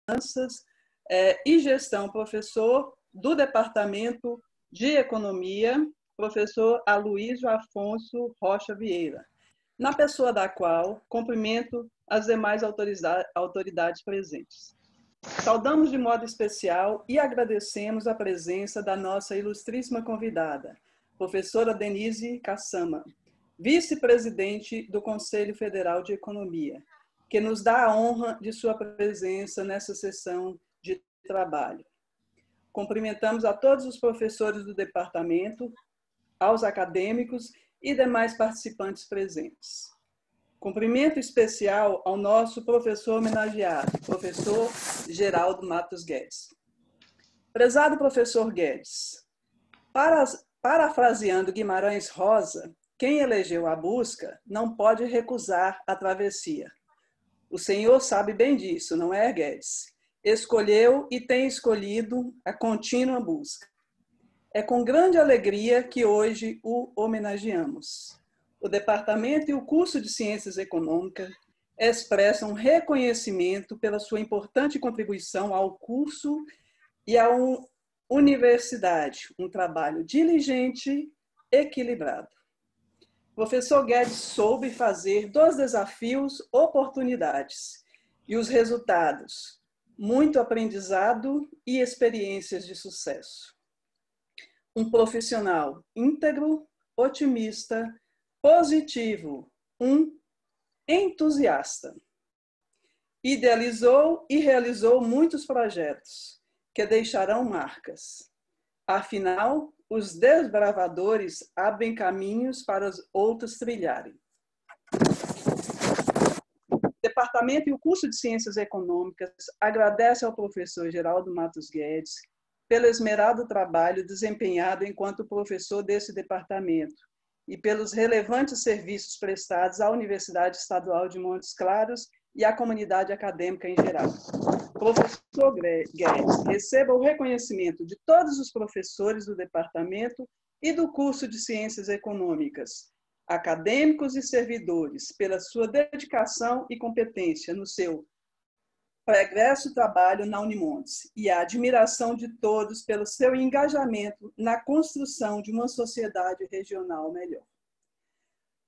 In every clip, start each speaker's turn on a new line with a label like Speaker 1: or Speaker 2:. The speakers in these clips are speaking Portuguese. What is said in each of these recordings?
Speaker 1: Finanças e Gestão, professor do Departamento de Economia, professor Aloísio Afonso Rocha Vieira, na pessoa da qual cumprimento as demais autoridades presentes. Saudamos de modo especial e agradecemos a presença da nossa ilustríssima convidada, professora Denise Cassama, vice-presidente do Conselho Federal de Economia, que nos dá a honra de sua presença nessa sessão de trabalho. Cumprimentamos a todos os professores do departamento, aos acadêmicos e demais participantes presentes. Cumprimento especial ao nosso professor homenageado, professor Geraldo Matos Guedes. Prezado professor Guedes, parafraseando Guimarães Rosa, quem elegeu a busca não pode recusar a travessia. O senhor sabe bem disso, não é, Guedes? Escolheu e tem escolhido a contínua busca. É com grande alegria que hoje o homenageamos. O Departamento e o curso de Ciências Econômicas expressam reconhecimento pela sua importante contribuição ao curso e à universidade, um trabalho diligente, equilibrado. O professor Guedes soube fazer dos desafios oportunidades e os resultados, muito aprendizado e experiências de sucesso. Um profissional íntegro, otimista, positivo, um entusiasta. Idealizou e realizou muitos projetos que deixarão marcas. Afinal, os desbravadores abrem caminhos para os outros trilharem. O Departamento e o curso de Ciências Econômicas agradece ao professor Geraldo Matos Guedes pelo esmerado trabalho desempenhado enquanto professor desse departamento e pelos relevantes serviços prestados à Universidade Estadual de Montes Claros e à comunidade acadêmica em geral. Professor Guedes, receba o reconhecimento de todos os professores do departamento e do curso de Ciências Econômicas, acadêmicos e servidores, pela sua dedicação e competência no seu pregresso trabalho na Unimontes e a admiração de todos pelo seu engajamento na construção de uma sociedade regional melhor.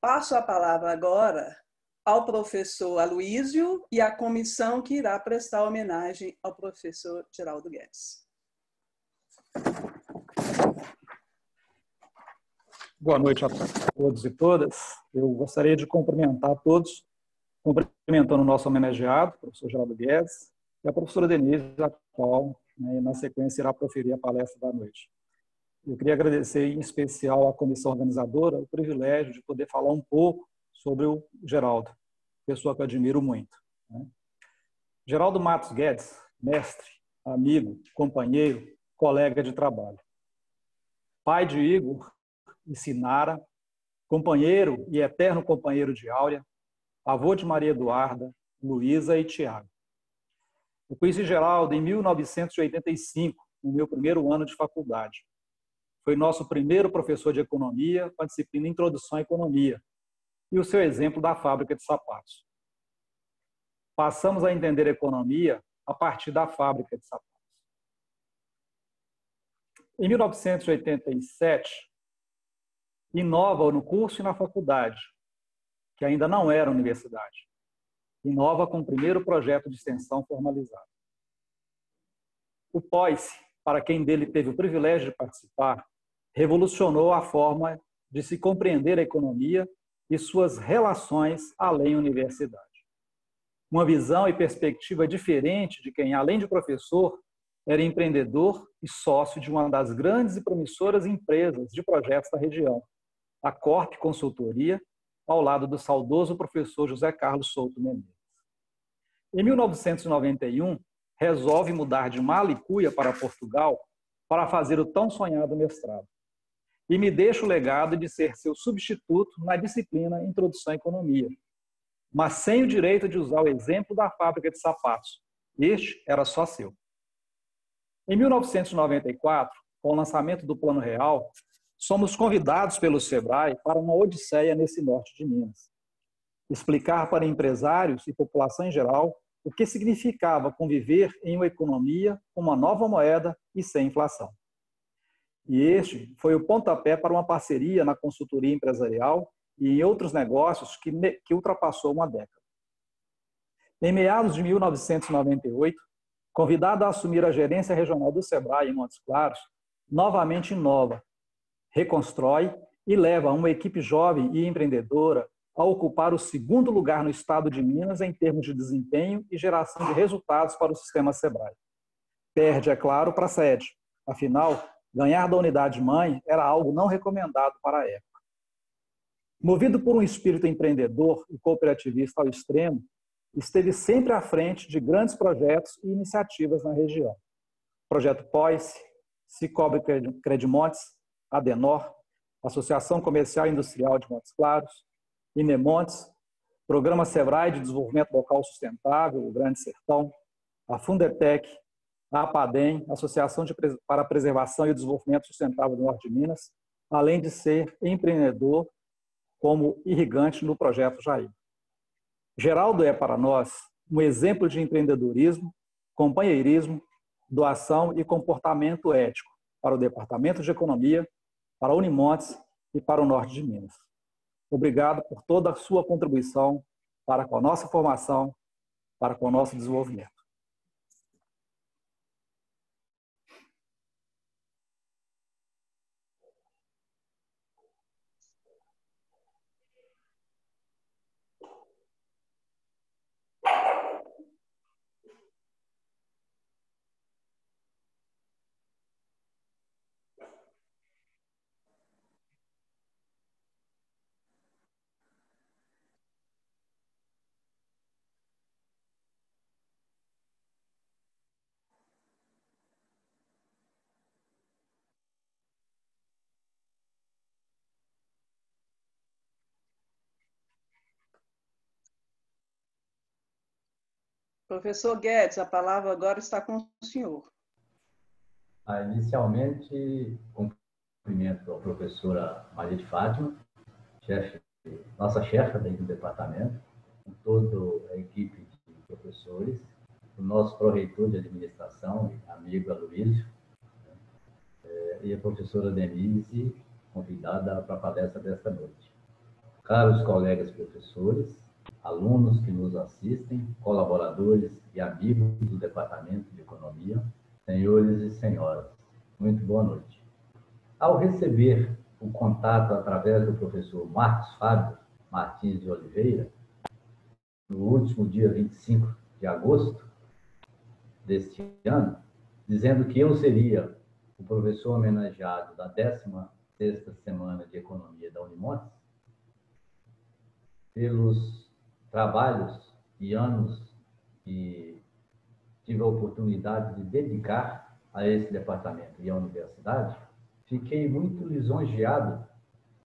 Speaker 1: Passo a palavra agora ao professor Aloísio e à comissão que irá prestar homenagem ao professor Geraldo Guedes.
Speaker 2: Boa noite a todos e todas. Eu gostaria de cumprimentar todos, cumprimentando o nosso homenageado, o professor Geraldo Guedes, e a professora Denise, a qual, na sequência, irá proferir a palestra da noite. Eu queria agradecer, em especial, à comissão organizadora o privilégio de poder falar um pouco sobre o Geraldo, pessoa que eu admiro muito. Geraldo Matos Guedes, mestre, amigo, companheiro, colega de trabalho. Pai de Igor e Sinara, companheiro e eterno companheiro de Áurea, avô de Maria Eduarda, Luísa e Tiago. Eu conheci Geraldo em 1985, no meu primeiro ano de faculdade. Foi nosso primeiro professor de economia com a disciplina Introdução à Economia e o seu exemplo da fábrica de sapatos. Passamos a entender economia a partir da fábrica de sapatos. Em 1987, inova no curso e na faculdade, que ainda não era universidade. Inova com o primeiro projeto de extensão formalizado. O POICE, para quem dele teve o privilégio de participar, revolucionou a forma de se compreender a economia e suas relações além universidade. Uma visão e perspectiva diferente de quem, além de professor, era empreendedor e sócio de uma das grandes e promissoras empresas de projetos da região, a Corp Consultoria, ao lado do saudoso professor José Carlos Souto Menezes. Em 1991, resolve mudar de Malicuia para Portugal para fazer o tão sonhado mestrado. E me deixa o legado de ser seu substituto na disciplina Introdução à Economia, mas sem o direito de usar o exemplo da fábrica de sapatos. Este era só seu. Em 1994, com o lançamento do Plano Real, somos convidados pelo SEBRAE para uma odisseia nesse norte de Minas. Explicar para empresários e população em geral o que significava conviver em uma economia com uma nova moeda e sem inflação. E este foi o pontapé para uma parceria na consultoria empresarial e em outros negócios que ultrapassou uma década. Em meados de 1998, convidado a assumir a gerência regional do SEBRAE em Montes Claros, novamente inova, reconstrói e leva uma equipe jovem e empreendedora a ocupar o segundo lugar no estado de Minas em termos de desempenho e geração de resultados para o sistema SEBRAE. Perde, é claro, para a sede. Afinal, ganhar da unidade-mãe era algo não recomendado para a época. Movido por um espírito empreendedor e cooperativista ao extremo, esteve sempre à frente de grandes projetos e iniciativas na região. Projeto POICE, Cicobi Credimontes, Adenor, Associação Comercial e Industrial de Montes Claros, Inemontes, Programa SEBRAE de Desenvolvimento Local Sustentável, o Grande Sertão, a Fundetec, a APADEM, Associação para a Preservação e o Desenvolvimento Sustentável do Norte de Minas, além de ser empreendedor como irrigante no Projeto Jair. Geraldo é, para nós, um exemplo de empreendedorismo, companheirismo, doação e comportamento ético para o Departamento de Economia, para a Unimontes e para o Norte de Minas. Obrigado por toda a sua contribuição para com a nossa formação, para com o nosso desenvolvimento.
Speaker 1: Professor Guedes, a palavra agora está com o senhor.
Speaker 3: Inicialmente, cumprimento a professora Maria de Fátima, nossa chefe do departamento, com toda a equipe de professores, o nosso pró-reitor de administração, amigo Aloysio, e a professora Denise, convidada para a palestra desta noite. Caros colegas professores, alunos que nos assistem, colaboradores e amigos do Departamento de Economia, senhores e senhoras, muito boa noite. Ao receber o contato através do professor Marcos Fábio Martins de Oliveira, no último dia 25 de agosto deste ano, dizendo que eu seria o professor homenageado da 16ª Semana de Economia da Unimontes, pelos trabalhos e anos que tive a oportunidade de dedicar a esse departamento e à universidade, fiquei muito lisonjeado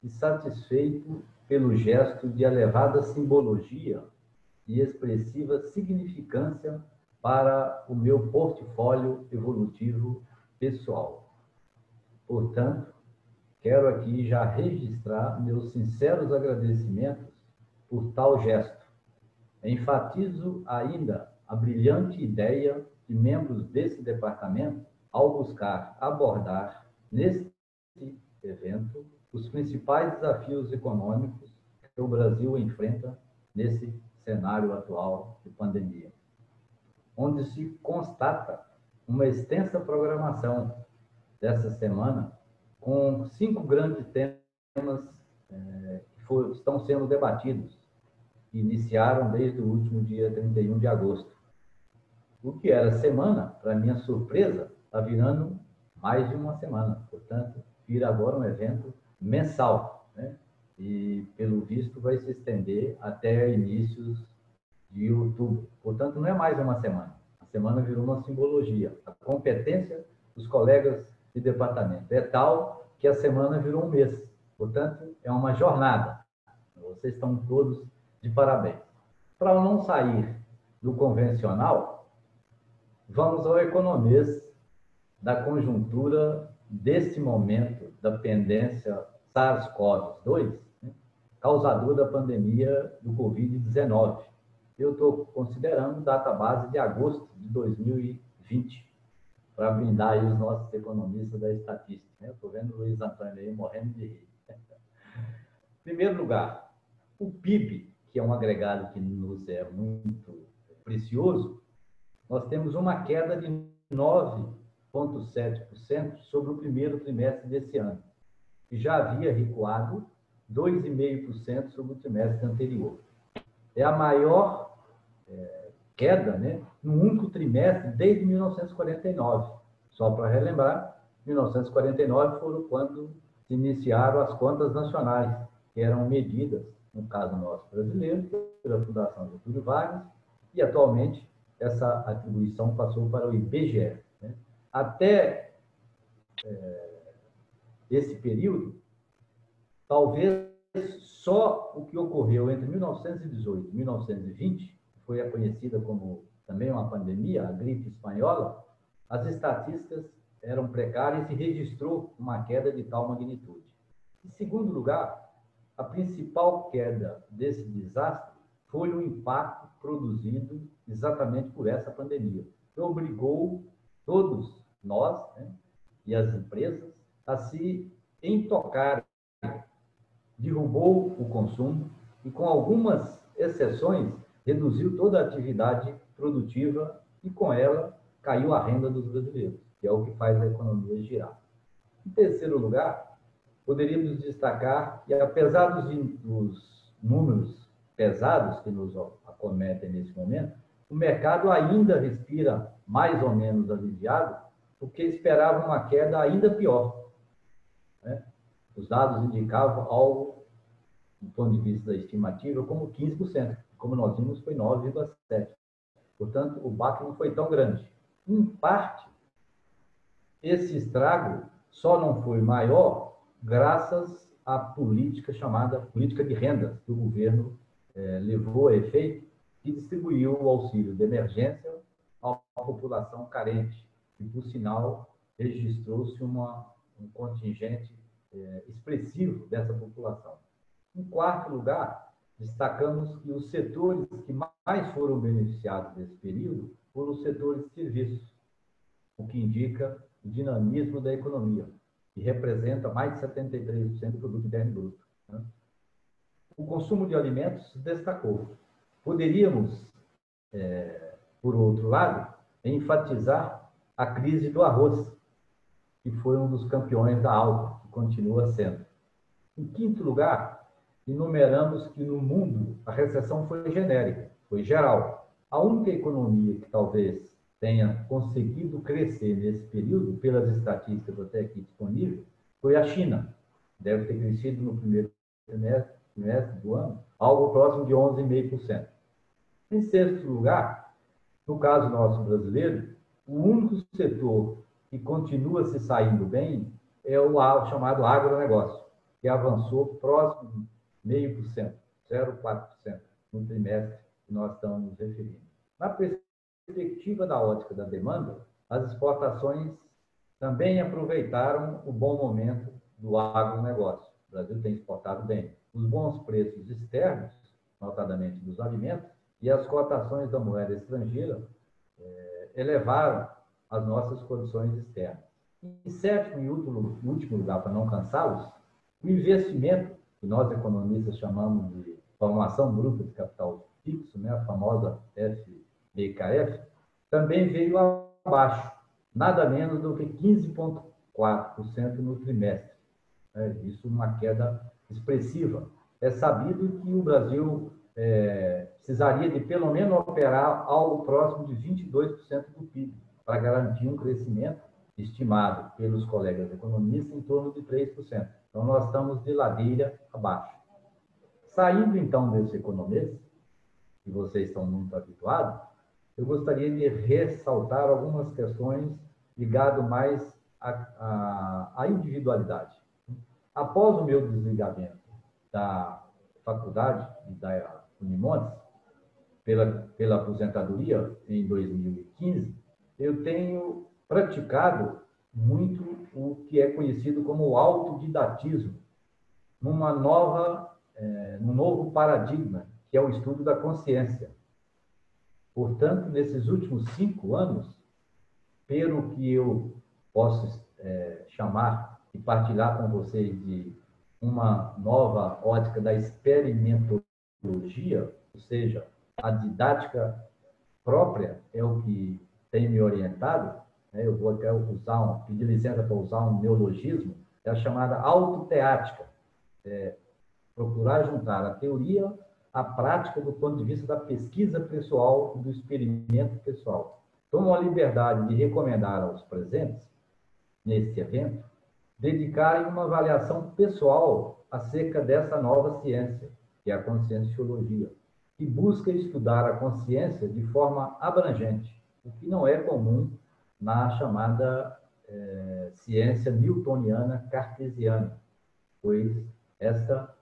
Speaker 3: e satisfeito pelo gesto de elevada simbologia e expressiva significância para o meu portfólio evolutivo pessoal. Portanto, quero aqui já registrar meus sinceros agradecimentos por tal gesto. Enfatizo ainda a brilhante ideia de membros desse departamento ao buscar abordar, neste evento, os principais desafios econômicos que o Brasil enfrenta nesse cenário atual de pandemia, onde se constata uma extensa programação dessa semana com 5 grandes temas que estão sendo debatidos, que iniciaram desde o último dia 31 de agosto. O que era semana, para minha surpresa, está virando mais de uma semana. Portanto, vira agora um evento mensal, né? E, pelo visto, vai se estender até inícios de outubro. Portanto, não é mais uma semana. A semana virou uma simbologia. A competência dos colegas de departamento é tal que a semana virou um mês. Portanto, é uma jornada. Vocês estão todos de parabéns. Para não sair do convencional, vamos ao economês da conjuntura deste momento da pendência SARS-CoV-2, né, causador da pandemia do Covid-19, eu estou considerando data base de agosto de 2020, para brindar aí os nossos economistas da estatística. Eu estou vendo o Luiz Antônio aí morrendo de rir. Em primeiro lugar, o PIB, que é um agregado que nos é muito precioso, nós temos uma queda de 9,7% sobre o primeiro trimestre desse ano, que já havia recuado 2,5% sobre o trimestre anterior. É a maior queda, né, no único trimestre desde 1949. Só para relembrar, 1949 foi quando se iniciaram as contas nacionais, que eram medidas, no caso nosso brasileiro, pela Fundação Getúlio Vargas, e atualmente essa atribuição passou para o IBGE. Né? Até esse período, talvez só o que ocorreu entre 1918 e 1920, que foi a conhecida como também uma pandemia, a gripe espanhola, as estatísticas eram precárias e registrou uma queda de tal magnitude. Em segundo lugar, a principal queda desse desastre foi o impacto produzido exatamente por essa pandemia, que obrigou todos nós, né, e as empresas a se intocarem, derrubou o consumo e, com algumas exceções, reduziu toda a atividade produtiva e, com ela, caiu a renda dos brasileiros, que é o que faz a economia girar. Em terceiro lugar, poderíamos destacar que, apesar dos números pesados que nos acometem nesse momento, o mercado ainda respira mais ou menos aliviado, porque esperava uma queda ainda pior, né? Os dados indicavam algo, do ponto de vista da estimativa, como 15%. Como nós vimos, foi 9,7%. Portanto, o baque não foi tão grande. Em parte, esse estrago só não foi maior graças à política chamada política de rendas que o governo levou a efeito, que distribuiu o auxílio de emergência à população carente. E, por sinal, registrou-se um contingente expressivo dessa população. Em quarto lugar, destacamos que os setores que mais foram beneficiados nesse período foram os setores de serviços, o que indica o dinamismo da economia, que representa mais de 73% do produto interno bruto. Né? O consumo de alimentos se destacou. Poderíamos, por outro lado, enfatizar a crise do arroz, que foi um dos campeões da alta, que continua sendo. Em quinto lugar, enumeramos que no mundo a recessão foi genérica, foi geral. A única economia que talvez tenha conseguido crescer nesse período, pelas estatísticas até aqui disponíveis, foi a China. Deve ter crescido no primeiro trimestre do ano, algo próximo de 11,5%. Em sexto lugar, no caso nosso brasileiro, o único setor que continua se saindo bem é o chamado agronegócio, que avançou próximo de 0,5%, 0,4% no trimestre que nós estamos nos referindo. Na perspectiva da ótica da demanda, as exportações também aproveitaram o bom momento do agronegócio. O Brasil tem exportado bem. Os bons preços externos, notadamente dos alimentos, e as cotações da moeda estrangeira elevaram as nossas condições externas. Em sétimo e último lugar, para não cansá-los, o investimento, que nós economistas chamamos de formação bruta de capital fixo, né, a famosa FBKF, também veio abaixo, nada menos do que 15,4% no trimestre. Isso uma queda expressiva. É sabido que o Brasil precisaria de pelo menos operar algo próximo de 22% do PIB para garantir um crescimento estimado pelos colegas economistas em torno de 3%. Então, nós estamos de ladeira abaixo. Saindo, então, desse economês, que vocês estão muito habituados, eu gostaria de ressaltar algumas questões ligadas mais à individualidade. Após o meu desligamento da faculdade e da Unimontes, pela aposentadoria em 2015, eu tenho praticado muito o que é conhecido como o autodidatismo, num novo paradigma, que é o estudo da consciência. Portanto, nesses últimos 5 anos, pelo que eu posso chamar e partilhar com vocês de uma nova ótica da experimentologia, ou seja, a didática própria é o que tem me orientado, né? Eu vou até pedir licença para usar um neologismo, é a chamada autoteática, procurar juntar a teoria à prática do ponto de vista da pesquisa pessoal e do experimento pessoal. Tomo a liberdade de recomendar aos presentes, neste evento, dedicarem uma avaliação pessoal acerca dessa nova ciência, que é a conscienciologia, que busca estudar a consciência de forma abrangente, o que não é comum na chamada ciência newtoniana cartesiana, pois esta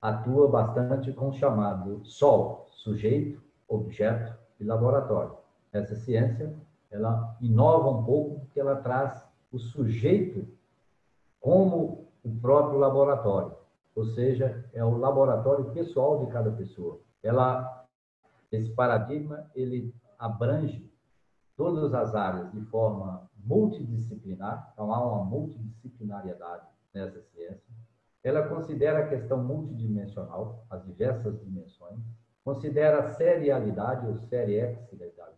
Speaker 3: atua bastante com o chamado Sol, sujeito, objeto e laboratório. Essa ciência, ela inova um pouco porque ela traz o sujeito como o próprio laboratório, ou seja, é o laboratório pessoal de cada pessoa. Esse paradigma, ele abrange todas as áreas de forma multidisciplinar, então há uma multidisciplinariedade nessa ciência. Ela considera a questão multidimensional, as diversas dimensões, considera a serialidade ou seriexialidade,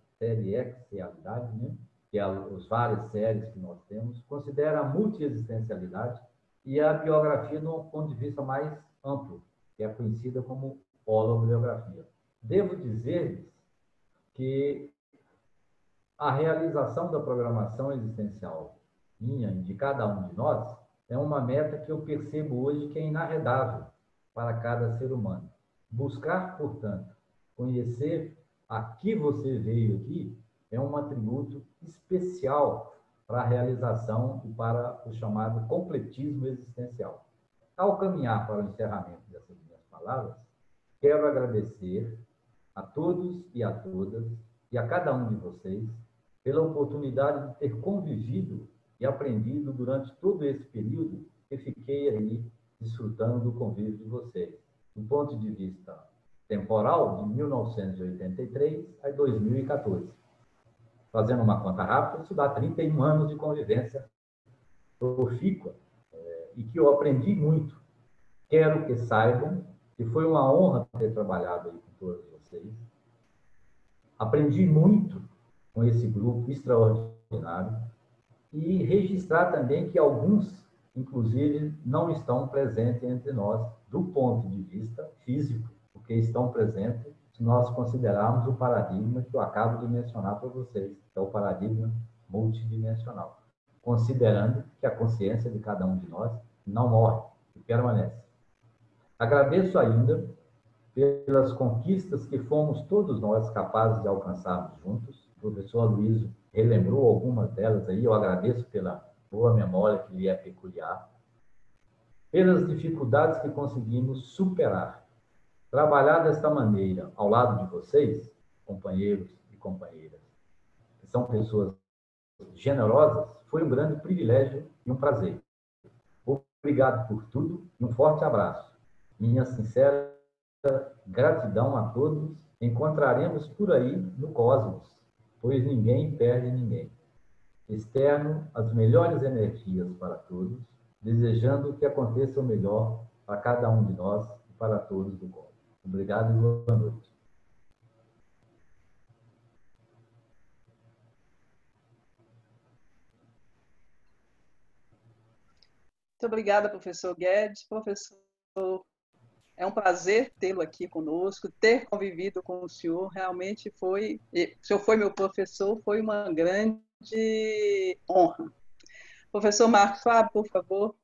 Speaker 3: né? Que é as várias séries que nós temos, considera a multiexistencialidade e a biografia no ponto de vista mais amplo, que é conhecida como holobiografia. Devo dizer-lhes que a realização da programação existencial minha e de cada um de nós é uma meta que eu percebo hoje que é inarredável para cada ser humano. Buscar, portanto, conhecer a que você veio aqui é um atributo especial para a realização e para o chamado completismo existencial. Ao caminhar para o encerramento dessas minhas palavras, quero agradecer a todos e a todas e a cada um de vocês pela oportunidade de ter convivido e aprendido durante todo esse período que fiquei aí desfrutando do convívio de vocês. Do ponto de vista temporal, de 1983 a 2014. Fazendo uma conta rápida, isso dá 31 anos de convivência profícua e que eu aprendi muito. Quero que saibam que foi uma honra ter trabalhado aí com todos vocês. Aprendi muito com esse grupo extraordinário e registrar também que alguns, inclusive, não estão presentes entre nós do ponto de vista físico, porque estão presentes se nós considerarmos o paradigma que eu acabo de mencionar para vocês, que é o paradigma multidimensional, considerando que a consciência de cada um de nós não morre e permanece. Agradeço ainda pelas conquistas que fomos todos nós capazes de alcançarmos juntos. O professor Aloysio relembrou algumas delas aí, eu agradeço pela boa memória que lhe é peculiar, pelas dificuldades que conseguimos superar. Trabalhar desta maneira ao lado de vocês, companheiros e companheiras, que são pessoas generosas, foi um grande privilégio e um prazer. Obrigado por tudo e um forte abraço. Minha sincera gratidão a todos. Encontraremos por aí no cosmos, pois ninguém perde ninguém. Externo as melhores energias para todos, desejando que aconteça o melhor para cada um de nós e para todos do cosmos. Obrigado e boa noite.
Speaker 1: Muito obrigada, professor Guedes. Professor, é um prazer tê-lo aqui conosco, ter convivido com o senhor. Realmente foi, o senhor foi meu professor, foi uma grande honra. Professor Marcos Fábio, por favor.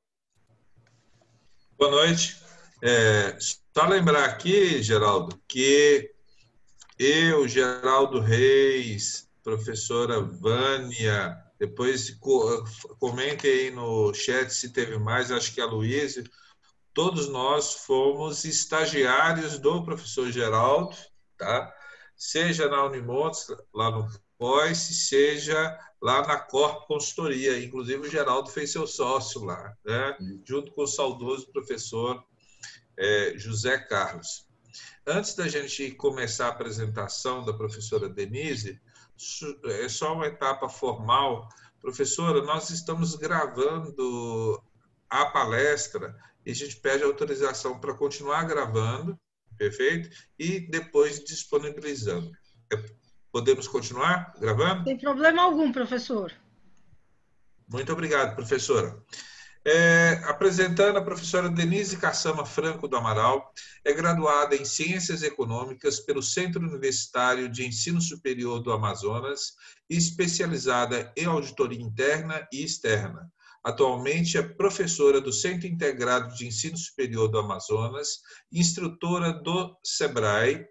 Speaker 4: Boa noite. Só lembrar aqui, Geraldo, que eu, Geraldo Reis, professora Vânia, depois comentem aí no chat se teve mais, acho que a Luísa, todos nós fomos estagiários do professor Geraldo, tá? Seja na Unimontes, lá no POICE, seja lá na Corp Consultoria. Inclusive, o Geraldo fez seu sócio lá, né? Junto com o saudoso professor José Carlos. Antes da gente começar a apresentação da professora Denise, é só uma etapa formal. Professora, nós estamos gravando a palestra e a gente pede autorização para continuar gravando, perfeito? E depois disponibilizando. Podemos continuar gravando?
Speaker 5: Sem problema algum, professor.
Speaker 4: Muito obrigado, professora. Apresentando a professora Denise Cassama Franco do Amaral, é graduada em Ciências Econômicas pelo Centro Universitário de Ensino Superior do Amazonas e especializada em auditoria interna e externa. Atualmente é professora do Centro Integrado de Ensino Superior do Amazonas, instrutora do SEBRAE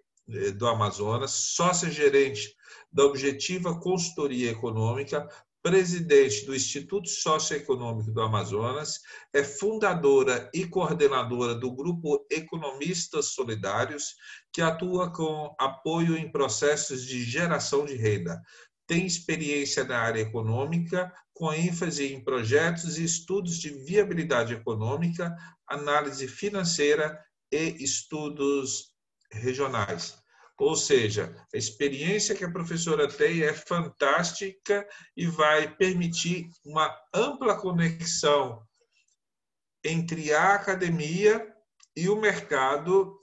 Speaker 4: do Amazonas, sócia-gerente da Objetiva Consultoria Econômica, presidente do Instituto Socioeconômico do Amazonas, é fundadora e coordenadora do Grupo Economistas Solidários, que atua com apoio em processos de geração de renda. Tem experiência na área econômica, com ênfase em projetos e estudos de viabilidade econômica, análise financeira e estudos regionais. Ou seja, a experiência que a professora tem é fantástica e vai permitir uma ampla conexão entre a academia e o mercado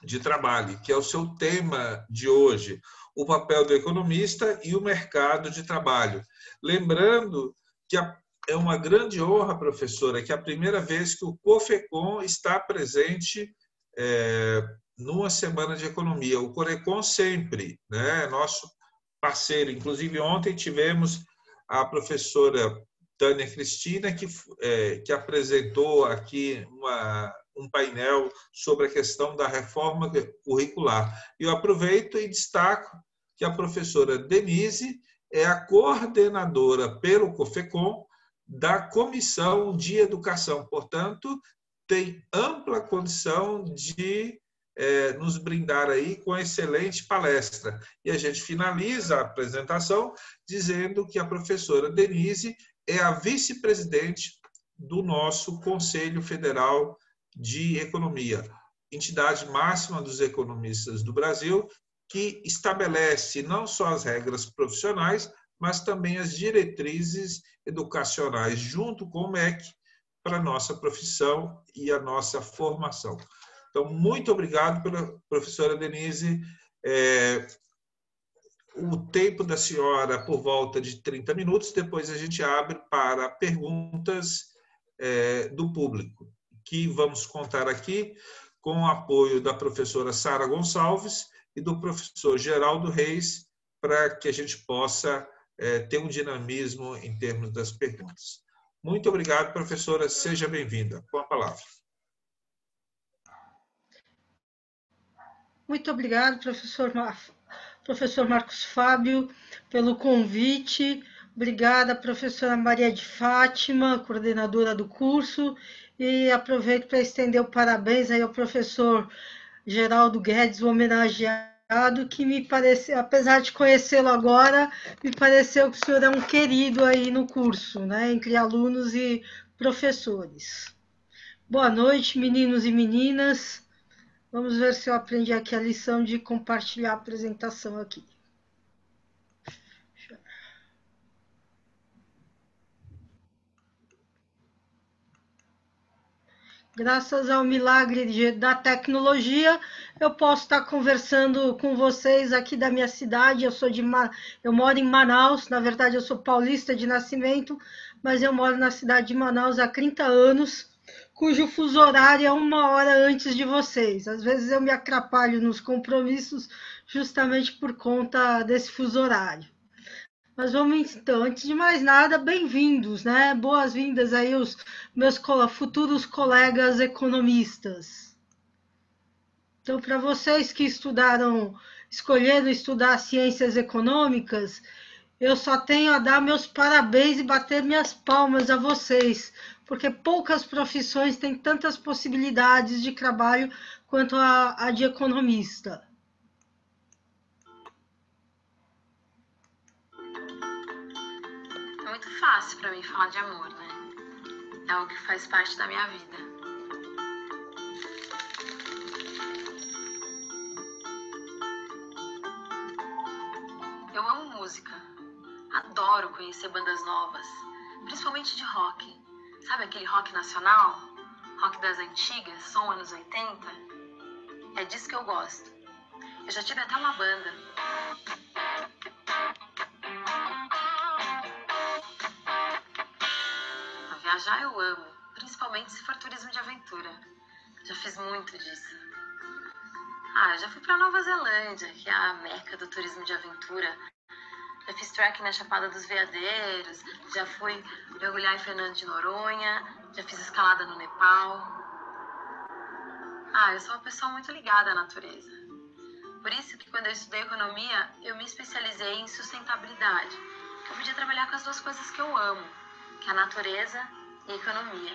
Speaker 4: de trabalho, que é o seu tema de hoje, o papel do economista e o mercado de trabalho. Lembrando que é uma grande honra, professora, que é a primeira vez que o COFECOM está presente numa semana de economia. O Corecon sempre, né, é nosso parceiro. Inclusive, ontem tivemos a professora Tânia Cristina, que apresentou aqui um painel sobre a questão da reforma curricular. Eu aproveito e destaco que a professora Denise é a coordenadora pelo COFECOM da Comissão de Educação. Portanto, tem ampla condição de nos brindar aí com excelente palestra. E a gente finaliza a apresentação dizendo que a professora Denise é a vice-presidente do nosso Conselho Federal de Economia, entidade máxima dos economistas do Brasil, que estabelece não só as regras profissionais, mas também as diretrizes educacionais, junto com o MEC, para a nossa profissão e a nossa formação. Então, muito obrigado pela professora Denise. O tempo da senhora por volta de 30 minutos, depois a gente abre para perguntas do público, que vamos contar aqui com o apoio da professora Sara Gonçalves e do professor Geraldo Reis, para que a gente possa ter um dinamismo em termos das perguntas. Muito obrigado, professora. Seja bem-vinda. Com a palavra.
Speaker 5: Muito obrigado, professor Marcos Fábio, pelo convite. Obrigada, professora Maria de Fátima, coordenadora do curso. E aproveito para estender o parabéns aí ao professor Geraldo Guedes, o homenageado, que me parece, apesar de conhecê-lo agora, me pareceu que o senhor é um querido aí no curso, né, entre alunos e professores. Boa noite, meninos e meninas. Vamos ver se eu aprendi aqui a lição de compartilhar a apresentação aqui. Graças ao milagre da tecnologia, eu posso estar conversando com vocês aqui da minha cidade. Eu moro em Manaus, na verdade eu sou paulista de nascimento, mas eu moro na cidade de Manaus há 30 anos, cujo fuso horário é 1 hora antes de vocês. Às vezes eu me atrapalho nos compromissos justamente por conta desse fuso horário. Mas vamos então, antes de mais nada, bem-vindos, né? Boas-vindas aí os meus futuros colegas economistas. Então, para vocês que escolheram estudar ciências econômicas, eu só tenho a dar meus parabéns e bater minhas palmas a vocês, porque poucas profissões têm tantas possibilidades de trabalho quanto a de economista.
Speaker 6: É muito fácil para mim falar de amor, né? É algo que faz parte da minha vida. conhecer bandas novas, principalmente de rock. Sabe aquele rock nacional? Rock das antigas, som anos 80? É disso que eu gosto. Eu já tive até uma banda. Viajar eu amo, principalmente se for turismo de aventura. Já fiz muito disso. Eu já fui para Nova Zelândia, que é a meca do turismo de aventura. Já fiz trekking na Chapada dos Veadeiros, já fui mergulhar em Fernando de Noronha, já fiz escalada no Nepal. Eu sou uma pessoa muito ligada à natureza. Por isso que quando eu estudei economia, eu me especializei em sustentabilidade. Eu podia trabalhar com as duas coisas que eu amo, que é a natureza e a economia.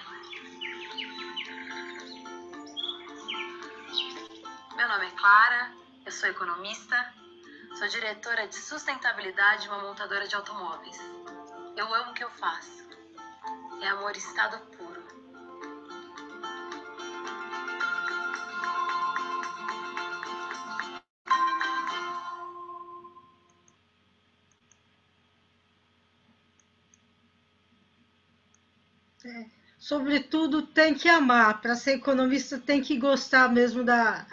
Speaker 6: Meu nome é Clara, eu sou economista, sou diretora de sustentabilidade de uma montadora de automóveis. Eu amo o que eu faço. É amor em estado puro.
Speaker 5: Sobretudo, tem que amar. Para ser economista, tem que gostar mesmo da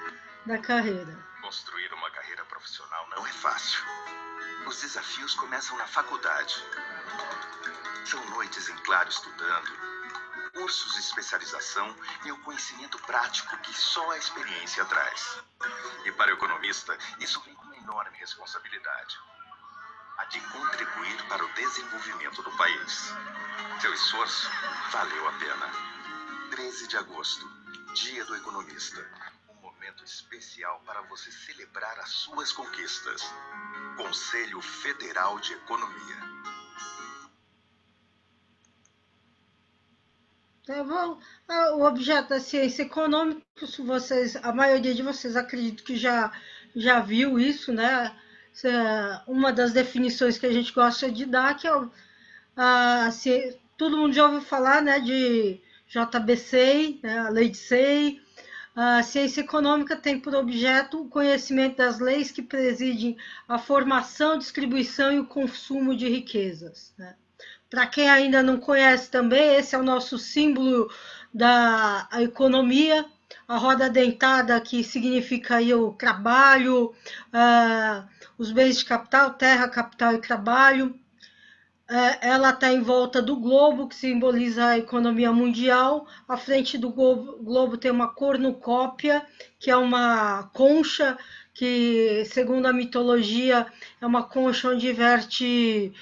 Speaker 5: carreira.
Speaker 7: Construir uma carreira profissional não é fácil. Os desafios começam na faculdade. São noites em claro estudando, cursos de especialização e o conhecimento prático que só a experiência traz. E para o economista, isso vem com uma enorme responsabilidade. A de contribuir para o desenvolvimento do país. Seu esforço valeu a pena. 13 de agosto, Dia do Economista. Um momento especial para você celebrar as suas conquistas. Conselho Federal de Economia.
Speaker 5: O objeto da ciência econômica, a maioria de vocês acredito que já viu isso, né? Uma das definições que a gente gosta de dar, que é todo mundo já ouviu falar, né, de JBSEI, né, a lei de SEI. A ciência econômica tem por objeto o conhecimento das leis que presidem a formação, distribuição e o consumo de riquezas, né? Para quem ainda não conhece também, esse é o nosso símbolo da economia, a roda dentada, que significa aí o trabalho, os bens de capital, terra, capital e trabalho. Ela está em volta do globo, que simboliza a economia mundial. À frente do globo tem uma cornucópia, que é uma concha, que, segundo a mitologia, é uma concha onde verte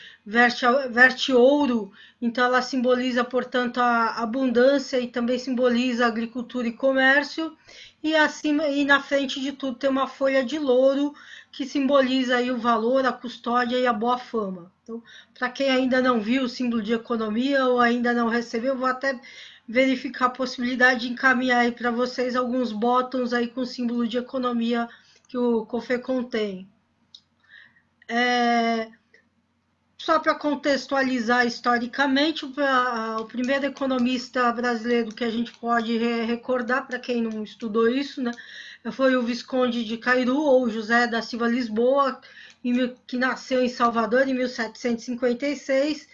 Speaker 5: ouro. Então, ela simboliza, portanto, a abundância e também simboliza agricultura e comércio. E acima e na frente de tudo tem uma folha de louro, que simboliza aí o valor, a custódia e a boa fama. Então, para quem ainda não viu o símbolo de economia ou ainda não recebeu, vou até verificar a possibilidade de encaminhar aí para vocês alguns botões aí com símbolo de economia que o COFECON tem. Só para contextualizar historicamente, o primeiro economista brasileiro que a gente pode recordar, para quem não estudou isso, né, foi o Visconde de Cairu, ou José da Silva Lisboa, que nasceu em Salvador em 1756,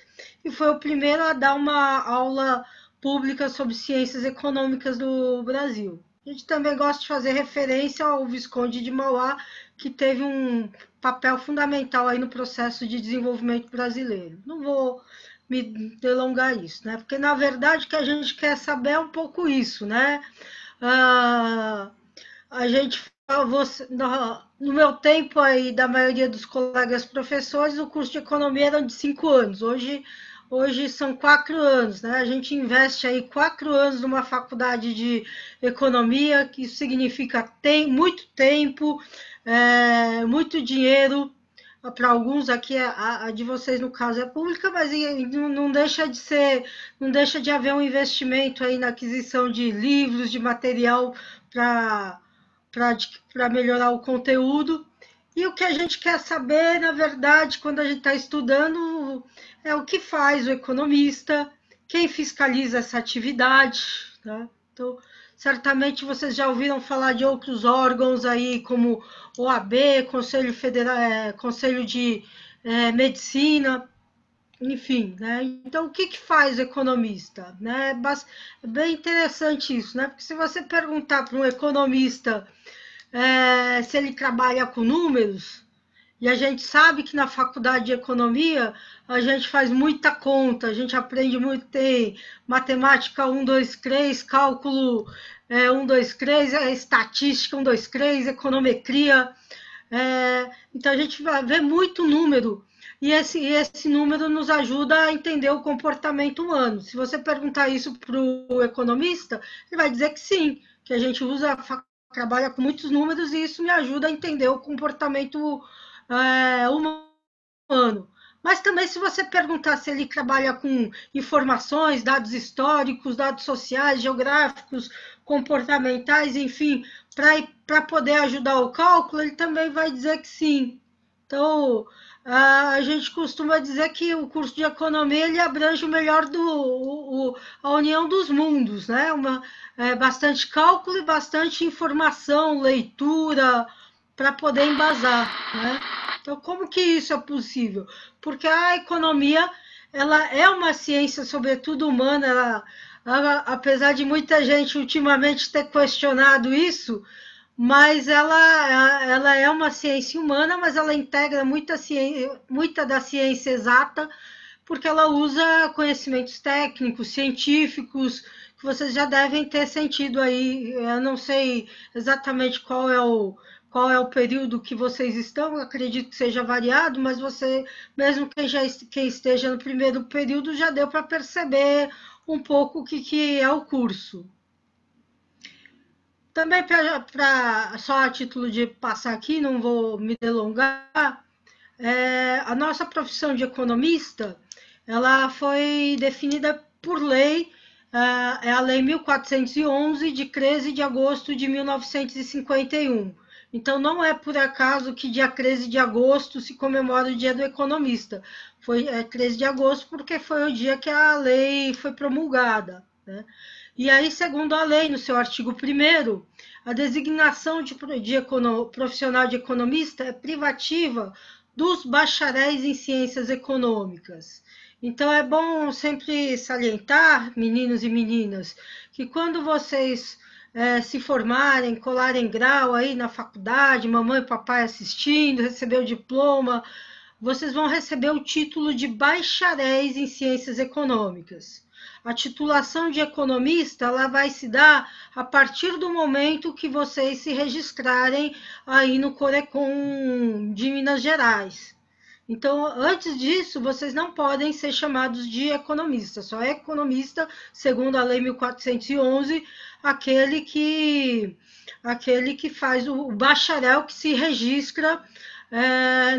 Speaker 5: e foi o primeiro a dar uma aula pública sobre ciências econômicas do Brasil. A gente também gosta de fazer referência ao Visconde de Mauá, que teve um papel fundamental aí no processo de desenvolvimento brasileiro. Não vou me delongar isso, né? Porque, na verdade, o que a gente quer saber é um pouco isso, né? A gente, no meu tempo aí, da maioria dos colegas professores, o curso de economia era de 5 anos. Hoje são 4 anos, né? A gente investe aí 4 anos numa faculdade de economia, que isso significa muito tempo, muito dinheiro. Para alguns aqui, a de vocês, no caso, é pública, mas não deixa de haver um investimento aí na aquisição de livros, de material para melhorar o conteúdo. E o que a gente quer saber, na verdade, quando a gente está estudando, é o que faz o economista, quem fiscaliza essa atividade, né? Então, certamente vocês já ouviram falar de outros órgãos aí, como OAB, Conselho Federal, Conselho de Medicina, enfim, né? Então, o que que faz o economista? Né? É bem interessante isso, né? Porque se você perguntar para um economista se ele trabalha com números, e a gente sabe que na faculdade de economia a gente faz muita conta, a gente aprende muito, tem matemática 1, 2, 3, cálculo 1, 2, 3, estatística 1, 2, 3, econometria. Então a gente vai ver muito número, e esse número nos ajuda a entender o comportamento humano. Se você perguntar isso para o economista, ele vai dizer que sim, que a gente trabalha com muitos números e isso me ajuda a entender o comportamento humano. Mas também, se você perguntar se ele trabalha com informações, dados históricos, dados sociais, geográficos, comportamentais, enfim, para poder ajudar o cálculo, ele também vai dizer que sim. Então, a gente costuma dizer que o curso de economia ele abrange o melhor a união dos mundos, né? Bastante cálculo e bastante informação, leitura, para poder embasar, né? Então, como que isso é possível? Porque a economia, ela é uma ciência, sobretudo humana, apesar de muita gente ultimamente ter questionado isso, mas ela é uma ciência humana, mas ela integra muita da ciência exata, porque ela usa conhecimentos técnicos, científicos, que vocês já devem ter sentido aí. Eu não sei exatamente qual é o período que vocês estão, eu acredito que seja variado, mas você, mesmo quem esteja no primeiro período, já deu para perceber um pouco o que é o curso. Também, só a título de passar aqui, não vou me delongar, a nossa profissão de economista, ela foi definida por lei, é a Lei 1411, de 13 de agosto de 1951. Então, não é por acaso que dia 13 de agosto se comemora o Dia do Economista. Foi 13 de agosto porque foi o dia que a lei foi promulgada, né? E aí, segundo a lei, no seu artigo 1º, a designação de profissional de economista é privativa dos bacharéis em ciências econômicas. Então, é bom sempre salientar, meninos e meninas, que quando vocês se formarem, colarem grau aí na faculdade, mamãe e papai assistindo, receber o diploma, vocês vão receber o título de bacharéis em ciências econômicas. A titulação de economista ela vai se dar a partir do momento que vocês se registrarem aí no Corecon de Minas Gerais. Então, antes disso, vocês não podem ser chamados de economista. Só é economista, segundo a Lei 1411, aquele que faz o bacharel que se registra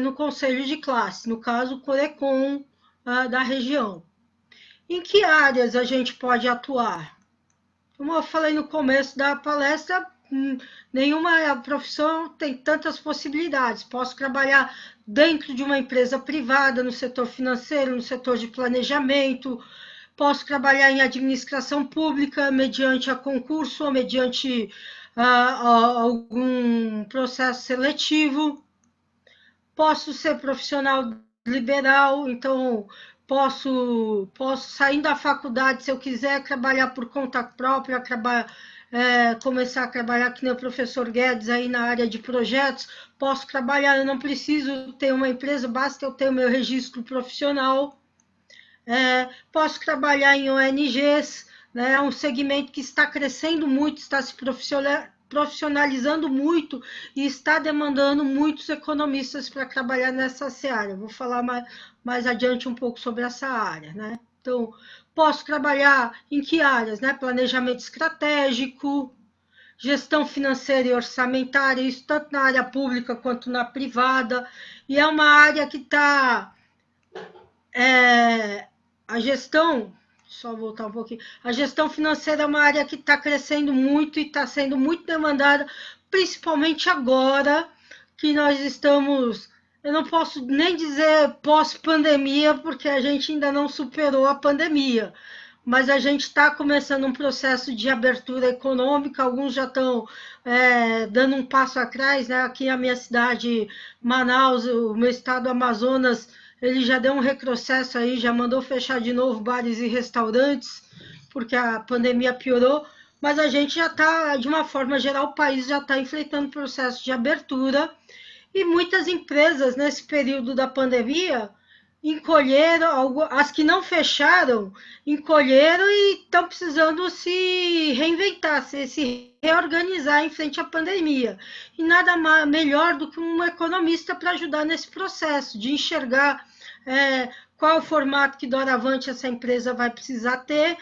Speaker 5: no conselho de classe, no caso, o Corecon da região. Em que áreas a gente pode atuar? Como eu falei no começo da palestra, nenhuma profissão tem tantas possibilidades. Posso trabalhar dentro de uma empresa privada, no setor financeiro, no setor de planejamento, posso trabalhar em administração pública, mediante a concurso ou mediante algum processo seletivo. Posso ser profissional liberal, então posso sair da faculdade, se eu quiser, trabalhar por conta própria, começar a trabalhar que nem o professor Guedes aí na área de projetos, posso trabalhar, eu não preciso ter uma empresa, basta eu ter o meu registro profissional. Posso trabalhar em ONGs, né, é um segmento que está crescendo muito, está se profissionalizando muito e está demandando muitos economistas para trabalhar nessa área. Vou falar mais adiante um pouco sobre essa área, né? Então, posso trabalhar em que áreas, né? Planejamento estratégico, gestão financeira e orçamentária, isso tanto na área pública quanto na privada, e é uma área que está... a gestão... Só voltar um pouquinho. A gestão financeira é uma área que está crescendo muito e está sendo muito demandada, principalmente agora que nós estamos... Eu não posso nem dizer pós-pandemia, porque a gente ainda não superou a pandemia, mas a gente está começando um processo de abertura econômica, alguns já estão dando um passo atrás, né? Aqui a minha cidade, Manaus, o meu estado Amazonas, ele já deu um retrocesso aí, já mandou fechar de novo bares e restaurantes, porque a pandemia piorou, mas a gente já está, de uma forma geral, o país já está enfrentando processo de abertura, e muitas empresas, nesse período da pandemia, encolheram, as que não fecharam, encolheram e estão precisando se reinventar, se reorganizar em frente à pandemia. E nada melhor do que um economista para ajudar nesse processo, de enxergar qual o formato que doravante essa empresa vai precisar ter,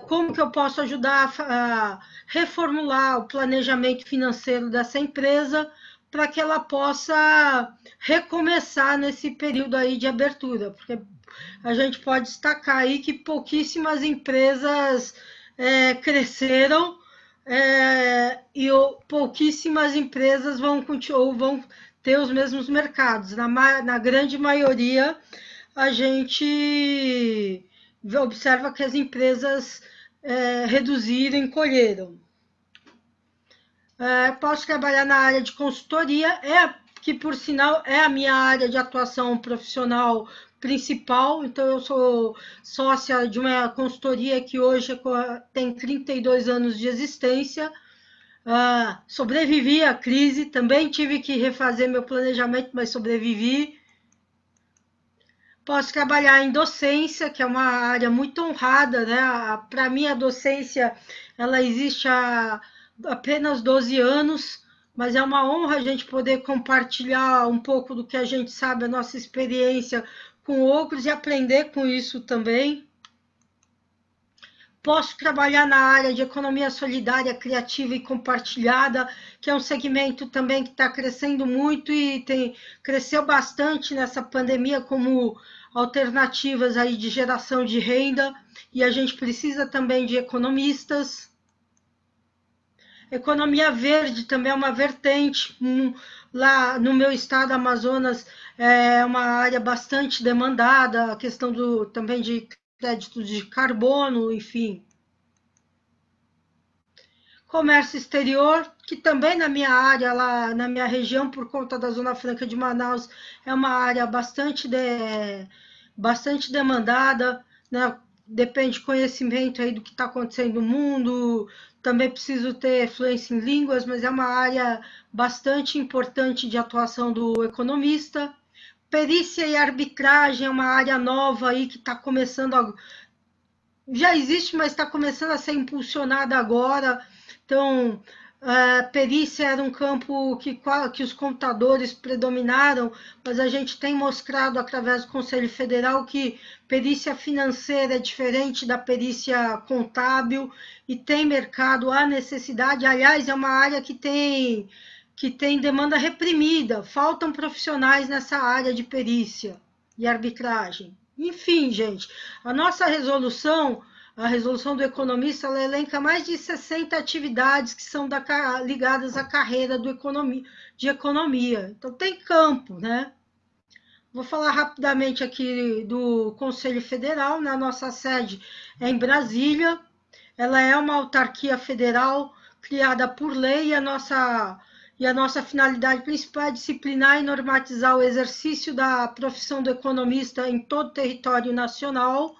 Speaker 5: como que eu posso ajudar a reformular o planejamento financeiro dessa empresa, para que ela possa recomeçar nesse período aí de abertura, porque a gente pode destacar aí que pouquíssimas empresas cresceram e pouquíssimas empresas vão ter os mesmos mercados. Na grande maioria, a gente observa que as empresas reduziram, encolheram. Posso trabalhar na área de consultoria, que por sinal é a minha área de atuação profissional principal. Então eu sou sócia de uma consultoria que hoje tem 32 anos de existência. Sobrevivi à crise, também tive que refazer meu planejamento, mas sobrevivi. Posso trabalhar em docência, que é uma área muito honrada, né? Para mim a docência ela existe há apenas 12 anos, mas é uma honra a gente poder compartilhar um pouco do que a gente sabe, a nossa experiência com outros e aprender com isso também. Posso trabalhar na área de economia solidária, criativa e compartilhada, que é um segmento também que está crescendo muito e cresceu bastante nessa pandemia como alternativas aí de geração de renda, e a gente precisa também de economistas. Economia verde também é uma vertente. Lá no meu estado, Amazonas, é uma área bastante demandada, a questão também de crédito de carbono, enfim. Comércio exterior, que também na minha área, lá na minha região, por conta da Zona Franca de Manaus, é uma área bastante demandada, né? Depende de conhecimento aí do que está acontecendo no mundo, também preciso ter fluência em línguas, mas é uma área bastante importante de atuação do economista. Perícia e arbitragem é uma área nova aí que está começando já existe, mas está começando a ser impulsionada agora. Então, perícia era um campo que os computadores predominaram, mas a gente tem mostrado através do Conselho Federal que perícia financeira é diferente da perícia contábil e tem mercado, há necessidade. Aliás, é uma área que tem demanda reprimida, faltam profissionais nessa área de perícia e arbitragem. Enfim, gente, a resolução do economista, ela elenca mais de 60 atividades que são ligadas à carreira de economia. Então, tem campo, né? Vou falar rapidamente aqui do Conselho Federal. Na nossa sede é em Brasília. Ela é uma autarquia federal criada por lei e a nossa finalidade principal é disciplinar e normatizar o exercício da profissão do economista em todo o território nacional.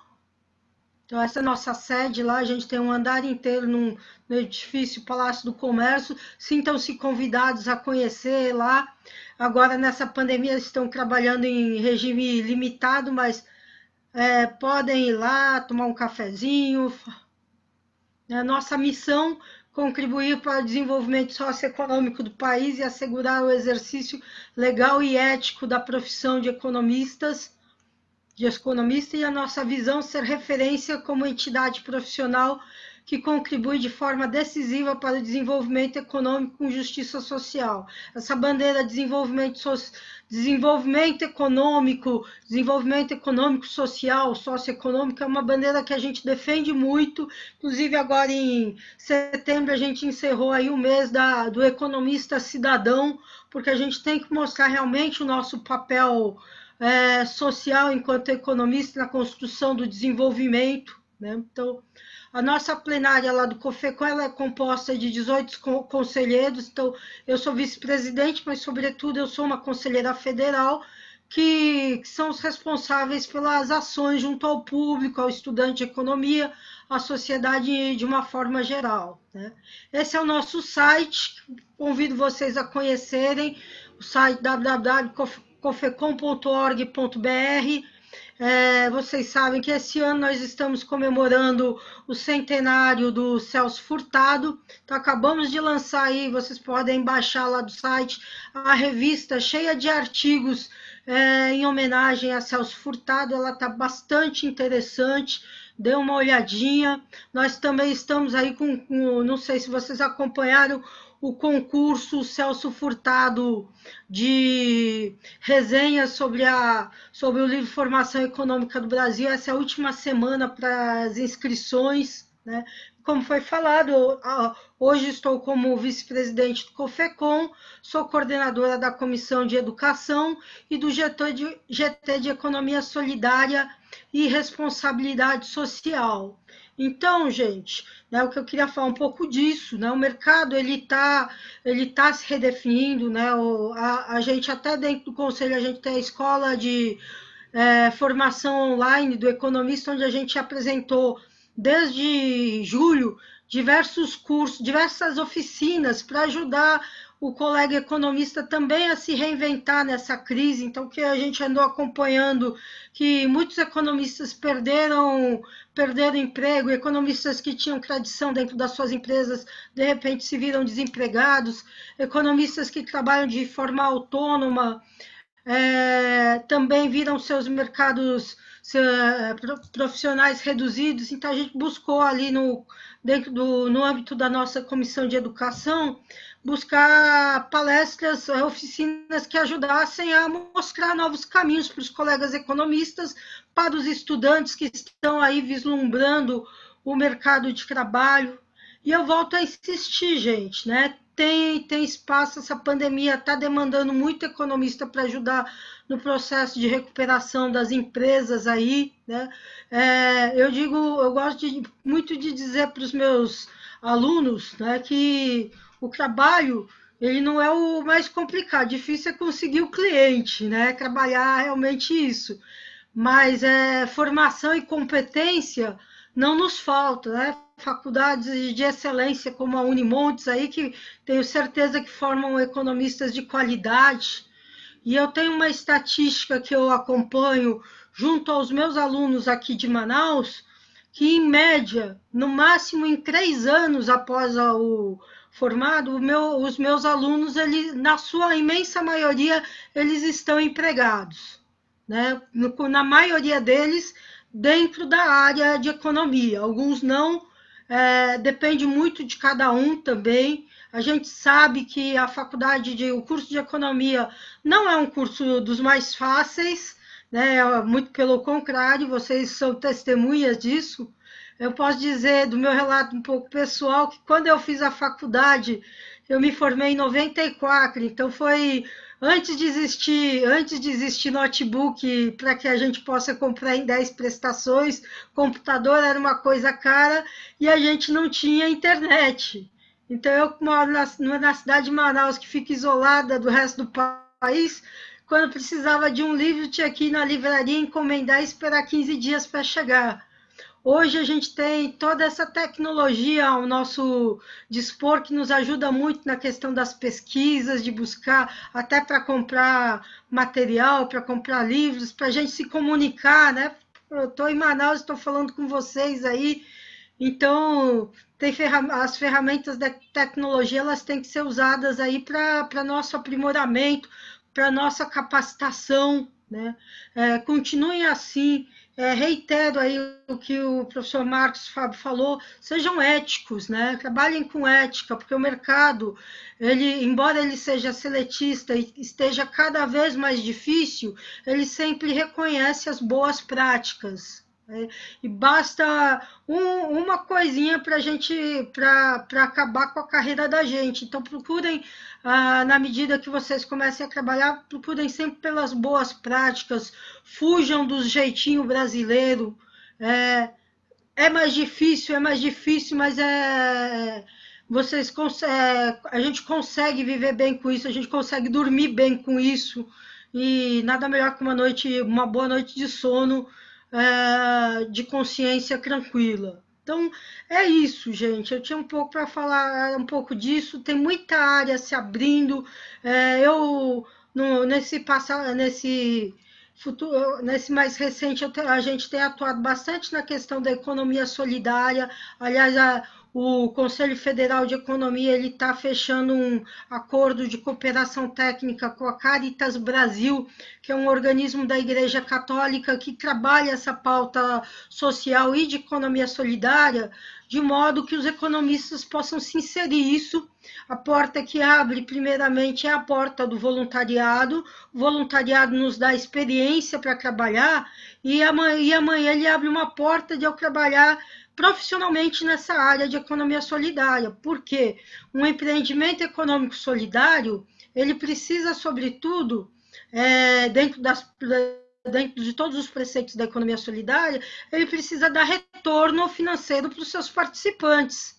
Speaker 5: Então, essa é a nossa sede lá, a gente tem um andar inteiro no edifício Palácio do Comércio. Sintam-se convidados a conhecer lá. Agora, nessa pandemia, estão trabalhando em regime limitado, mas podem ir lá, tomar um cafezinho. A nossa missão contribuir para o desenvolvimento socioeconômico do país e assegurar o exercício legal e ético da profissão de economista, e a nossa visão ser referência como entidade profissional que contribui de forma decisiva para o desenvolvimento econômico com justiça social. Essa bandeira desenvolvimento econômico, social, socioeconômico, é uma bandeira que a gente defende muito. Inclusive, agora em setembro, a gente encerrou aí o mês do economista cidadão, porque a gente tem que mostrar realmente o nosso papel social enquanto economista na construção do desenvolvimento, né? Então, a nossa plenária lá do COFECON, ela é composta de 18 conselheiros. Então, eu sou vice-presidente, mas, sobretudo, eu sou uma conselheira federal que são os responsáveis pelas ações junto ao público, ao estudante de economia, à sociedade de uma forma geral, né? Esse é o nosso site, convido vocês a conhecerem, o site www.cofecom.org.br. Vocês sabem que esse ano nós estamos comemorando o centenário do Celso Furtado, então acabamos de lançar aí, vocês podem baixar lá do site, a revista cheia de artigos em homenagem a Celso Furtado, ela está bastante interessante, dê uma olhadinha. Nós também estamos aí com, não sei se vocês acompanharam, o concurso Celso Furtado de resenhas sobre o livro Formação Econômica do Brasil. Essa é a última semana para as inscrições, né? Como foi falado, hoje estou como vice-presidente do COFECOM, sou coordenadora da Comissão de Educação e do GT de Economia Solidária e Responsabilidade Social. Então, gente, né, o que eu queria falar um pouco disso, né, o mercado ele tá se redefinindo, né, a gente até dentro do conselho, a gente tem a escola de formação online do economista, onde a gente apresentou desde julho diversos cursos, diversas oficinas para ajudar o colega economista também a se reinventar nessa crise. Então, que a gente andou acompanhando que muitos economistas perderam emprego, economistas que tinham tradição dentro das suas empresas, de repente se viram desempregados, economistas que trabalham de forma autônoma, também viram seus mercados profissionais reduzidos. Então, a gente buscou ali no âmbito da nossa comissão de educação, buscar palestras, oficinas que ajudassem a mostrar novos caminhos para os colegas economistas, para os estudantes que estão aí vislumbrando o mercado de trabalho. E eu volto a insistir, gente, né? Tem espaço, essa pandemia está demandando muito economista para ajudar no processo de recuperação das empresas aí, né? Eu gosto muito de dizer para os meus alunos, né, que o trabalho ele não é o mais complicado, difícil é conseguir o cliente, né? Trabalhar realmente isso. Mas formação e competência não nos falta, né? Faculdades de excelência como a Unimontes aí, que tenho certeza que formam economistas de qualidade. E eu tenho uma estatística que eu acompanho junto aos meus alunos aqui de Manaus, que em média, no máximo em 3 anos após o formado, os meus alunos, na sua imensa maioria, eles estão empregados, né? Na maioria deles, dentro da área de economia. Alguns não, depende muito de cada um também. A gente sabe que o curso de economia não é um curso dos mais fáceis, né? Muito pelo contrário, vocês são testemunhas disso. Eu posso dizer do meu relato um pouco pessoal que quando eu fiz a faculdade, eu me formei em 94, então foi antes de existir notebook para que a gente possa comprar em 10 prestações, computador era uma coisa cara e a gente não tinha internet. Então, eu moro na cidade de Manaus, que fica isolada do resto do país, quando precisava de um livro, tinha que ir na livraria, encomendar e esperar 15 dias para chegar. Hoje a gente tem toda essa tecnologia ao nosso dispor, que nos ajuda muito na questão das pesquisas, de buscar, até para comprar material, para comprar livros, para a gente se comunicar, né? Eu estou em Manaus, estou falando com vocês aí, então as ferramentas da tecnologia, elas têm que ser usadas aí para nosso aprimoramento, para nossa capacitação, né? Continuem assim. Reitero aí o que o professor Marcos Fábio falou, sejam éticos, né? Trabalhem com ética, porque o mercado, embora ele seja seletista e esteja cada vez mais difícil, ele sempre reconhece as boas práticas. E basta uma coisinha para acabar com a carreira da gente. Então, procurem, na medida que vocês comecem a trabalhar, procurem sempre pelas boas práticas, fujam do jeitinho brasileiro. É mais difícil, mas a gente consegue viver bem com isso, a gente consegue dormir bem com isso. e nada melhor que uma boa noite de sono, de consciência tranquila. Então, é isso, gente. Eu tinha um pouco para falar um pouco disso. Tem muita área se abrindo. Nesse futuro, nesse mais recente, a gente tem atuado bastante na questão da economia solidária. Aliás, o Conselho Federal de Economia ele está fechando um acordo de cooperação técnica com a Caritas Brasil, que é um organismo da Igreja Católica que trabalha essa pauta social e de economia solidária, de modo que os economistas possam se inserir isso. A porta que abre, primeiramente, é a porta do voluntariado. O voluntariado nos dá experiência para trabalhar, e amanhã ele abre uma porta de eu trabalhar profissionalmente nessa área de economia solidária. Por quê? Um empreendimento econômico solidário, ele precisa, sobretudo, dentro de todos os preceitos da economia solidária, ele precisa dar retorno financeiro para os seus participantes.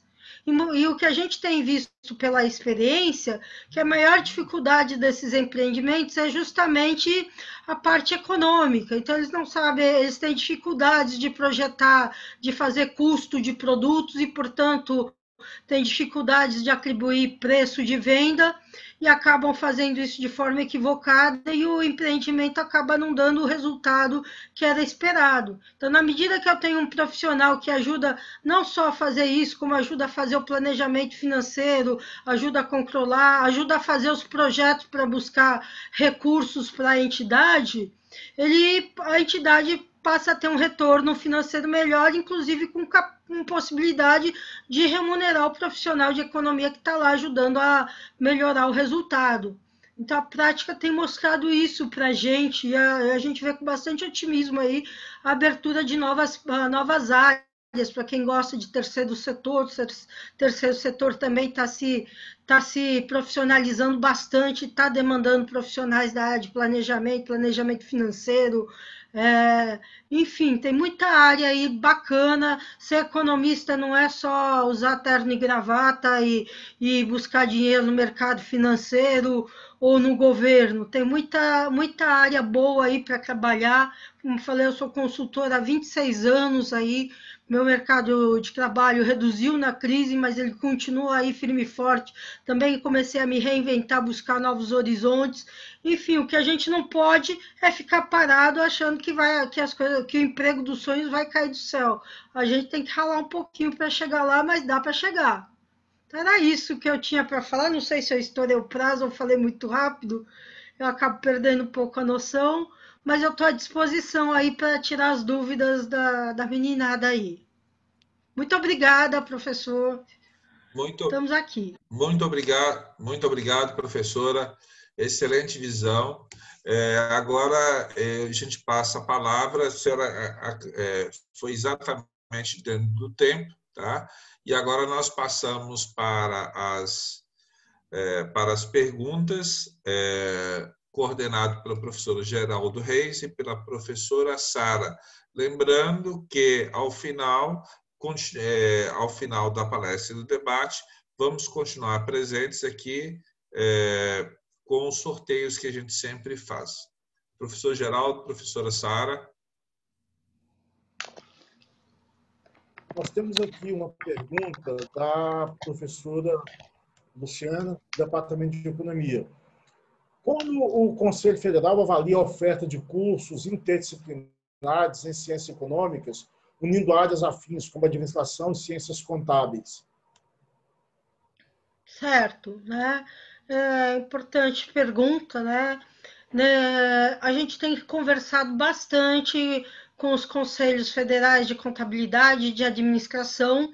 Speaker 5: E o que a gente tem visto pela experiência, que a maior dificuldade desses empreendimentos é justamente a parte econômica. Então, eles não sabem, eles têm dificuldades de projetar, de fazer custo de produtos e, portanto, têm dificuldades de atribuir preço de venda e acabam fazendo isso de forma equivocada e o empreendimento acaba não dando o resultado que era esperado. Então, na medida que eu tenho um profissional que ajuda não só a fazer isso, como ajuda a fazer o planejamento financeiro, ajuda a controlar, ajuda a fazer os projetos para buscar recursos para a entidade passa a ter um retorno financeiro melhor, inclusive com possibilidade de remunerar o profissional de economia que está lá ajudando a melhorar o resultado. Então, a prática tem mostrado isso para a gente, e a gente vê com bastante otimismo aí a abertura de novas áreas. Para quem gosta de terceiro setor, o terceiro setor também está se profissionalizando bastante, está demandando profissionais da área de planejamento financeiro, enfim, tem muita área aí bacana. Ser economista não é só usar terno e gravata e buscar dinheiro no mercado financeiro ou no governo. Tem muita área boa aí para trabalhar. Como falei, eu sou consultora há 26 anos aí. Meu mercado de trabalho reduziu na crise, mas ele continua aí firme e forte. Também comecei a me reinventar, buscar novos horizontes. Enfim, o que a gente não pode é ficar parado achando que o emprego dos sonhos vai cair do céu. A gente tem que ralar um pouquinho para chegar lá, mas dá para chegar. Então, era isso que eu tinha para falar. Não sei se eu estourei o prazo ou falei muito rápido. Eu acabo perdendo um pouco a noção, mas eu estou à disposição aí para tirar as dúvidas da meninada aí. Muito obrigada, professor. Estamos aqui.
Speaker 4: Muito obrigado, professora. Excelente visão. Agora, a gente passa a palavra. A senhora foi exatamente dentro do tempo, tá? E agora nós passamos para as perguntas, coordenado pela professora Geraldo Reis e pela professora Sara. Lembrando que, ao final da palestra e do debate, vamos continuar presentes aqui com os sorteios que a gente sempre faz. Professor Geraldo, professora Sara.
Speaker 8: Nós temos aqui uma pergunta da professora Luciana, do Departamento de Economia. Como o Conselho Federal avalia a oferta de cursos interdisciplinares em ciências econômicas, unindo áreas afins como administração e ciências contábeis?
Speaker 5: Certo, né? Importante pergunta, né? A gente tem conversado bastante com os conselhos federais de contabilidade e de administração,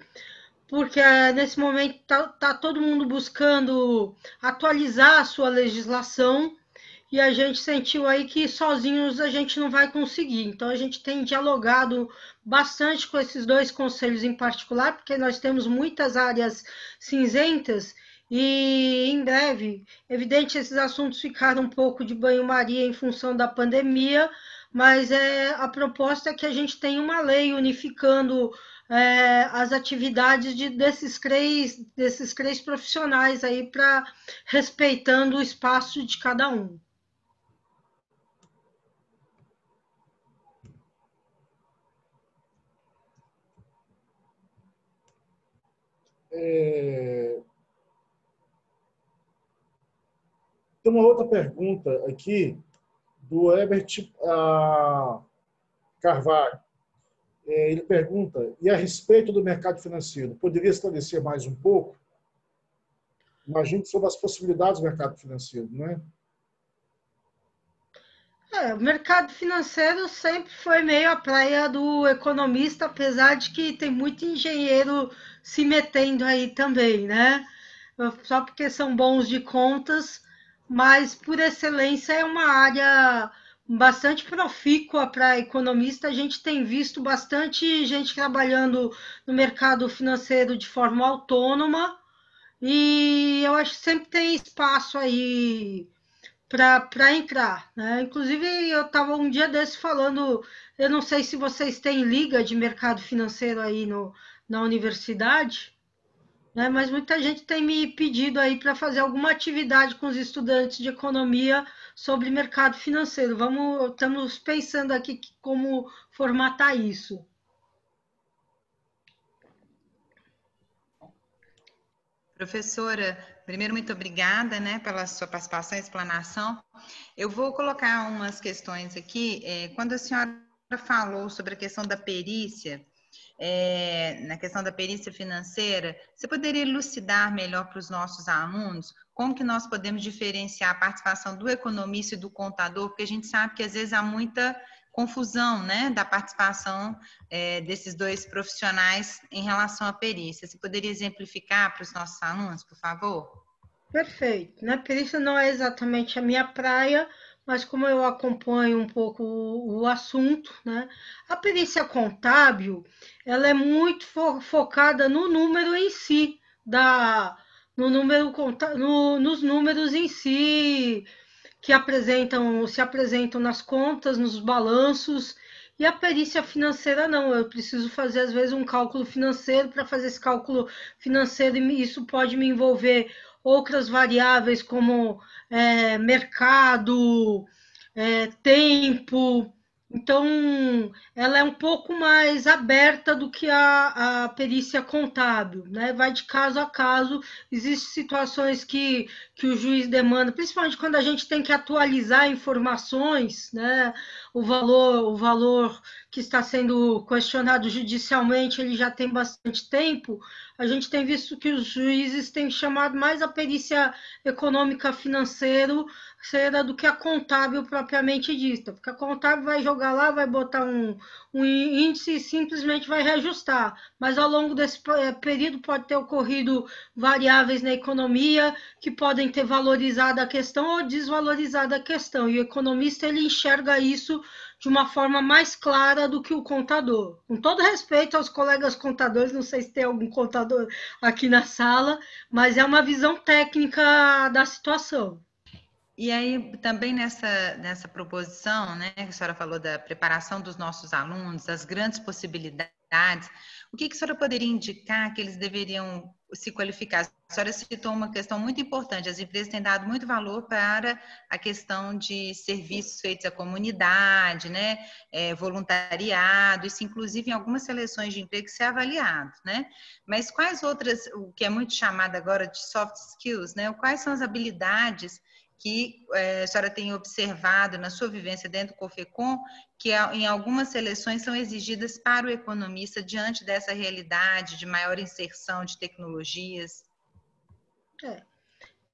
Speaker 5: porque nesse momento tá todo mundo buscando atualizar a sua legislação e a gente sentiu aí que sozinhos a gente não vai conseguir. Então, a gente tem dialogado bastante com esses dois conselhos em particular, porque nós temos muitas áreas cinzentas e, em breve, evidente, esses assuntos ficaram um pouco de banho-maria em função da pandemia, mas a proposta é que a gente tenha uma lei unificando as atividades desses três profissionais aí, respeitando o espaço de cada um.
Speaker 8: Tem uma outra pergunta aqui do Herbert Carvalho. Ele pergunta, e a respeito do mercado financeiro, poderia esclarecer mais um pouco? Imagino sobre as possibilidades do mercado financeiro, não é?
Speaker 5: O mercado financeiro sempre foi meio a praia do economista, apesar de que tem muito engenheiro se metendo aí também, né? Só porque são bons de contas, mas por excelência é uma área bastante profícua para economista. A gente tem visto bastante gente trabalhando no mercado financeiro de forma autônoma, e eu acho que sempre tem espaço aí para entrar, né? Inclusive, eu estava um dia desse falando, eu não sei se vocês têm liga de mercado financeiro aí na universidade, né? Mas muita gente tem me pedido aí para fazer alguma atividade com os estudantes de economia sobre mercado financeiro. Estamos pensando aqui como formatar isso.
Speaker 9: Professora, primeiro, muito obrigada, né, pela sua participação e explanação. Eu vou colocar umas questões aqui. Quando a senhora falou sobre a questão da perícia, na questão da perícia financeira, você poderia elucidar melhor para os nossos alunos como que nós podemos diferenciar a participação do economista e do contador, porque a gente sabe que às vezes há muita confusão, né, da participação desses dois profissionais em relação à perícia. Você poderia exemplificar para os nossos alunos, por favor?
Speaker 5: Perfeito. Né? Perícia não é exatamente a minha praia, mas como eu acompanho um pouco o assunto, né? A perícia contábil, ela é muito focada no número em si, nos números em si, que se apresentam nas contas, nos balanços, e a perícia financeira não. Eu preciso fazer, às vezes, um cálculo financeiro. Para fazer esse cálculo financeiro, isso pode me envolver outras variáveis, como mercado, tempo. Então, ela é um pouco mais aberta do que a perícia contábil, né? Vai de caso a caso. Existem situações que o juiz demanda, principalmente quando a gente tem que atualizar informações, né? O valor que está sendo questionado judicialmente, ele já tem bastante tempo. A gente tem visto que os juízes têm chamado mais a perícia econômica financeira do que a contábil propriamente dita, porque a contábil vai jogar lá, vai botar um índice e simplesmente vai reajustar, mas ao longo desse período pode ter ocorrido variáveis na economia que podem ter valorizado a questão ou desvalorizado a questão, e o economista ele enxerga isso de uma forma mais clara do que o contador. Com todo respeito aos colegas contadores, não sei se tem algum contador aqui na sala, mas é uma visão técnica da situação.
Speaker 9: E aí, também nessa proposição, né, que a senhora falou da preparação dos nossos alunos, das grandes possibilidades, o que a senhora poderia indicar que eles deveriam se qualificar? A senhora citou uma questão muito importante, as empresas têm dado muito valor para a questão de serviços feitos à comunidade, né, voluntariado, isso inclusive em algumas seleções de emprego ser avaliado, né? Mas quais outras, o que é muito chamado agora de soft skills, né, quais são as habilidades que a senhora tem observado na sua vivência dentro do COFECOM, que em algumas seleções são exigidas para o economista diante dessa realidade de maior inserção de tecnologias?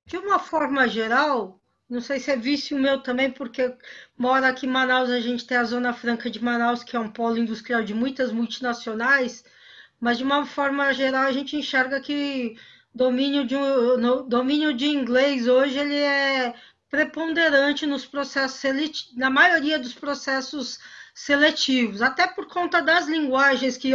Speaker 5: De uma forma geral, não sei se é vício meu também, porque mora aqui em Manaus, a gente tem a Zona Franca de Manaus, que é um polo industrial de muitas multinacionais, mas de uma forma geral a gente enxerga que domínio de inglês hoje ele é preponderante nos processos na maioria dos processos seletivos, até por conta das linguagens que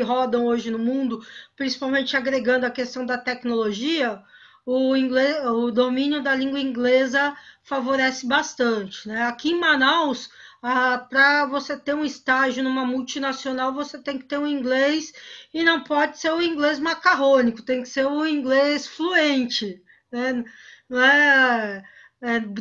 Speaker 5: rodam hoje no mundo, principalmente agregando a questão da tecnologia. O domínio da língua inglesa favorece bastante, né? Aqui em Manaus, para você ter um estágio numa multinacional, você tem que ter um inglês, e não pode ser o inglês macarrônico, tem que ser o inglês fluente, né? Não é,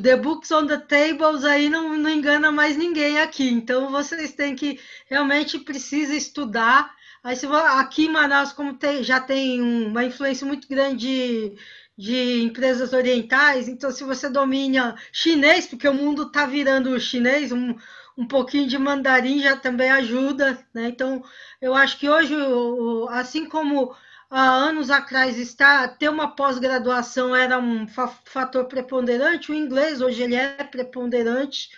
Speaker 5: the books on the tables aí não engana mais ninguém aqui, então vocês têm que, realmente precisa estudar. Aí aqui em Manaus, como já tem uma influência muito grande de empresas orientais, então se você domina chinês, porque o mundo está virando chinês, um pouquinho de mandarim já também ajuda, né? Então, eu acho que hoje, assim como há anos atrás ter uma pós-graduação era um fator preponderante, o inglês hoje ele é preponderante.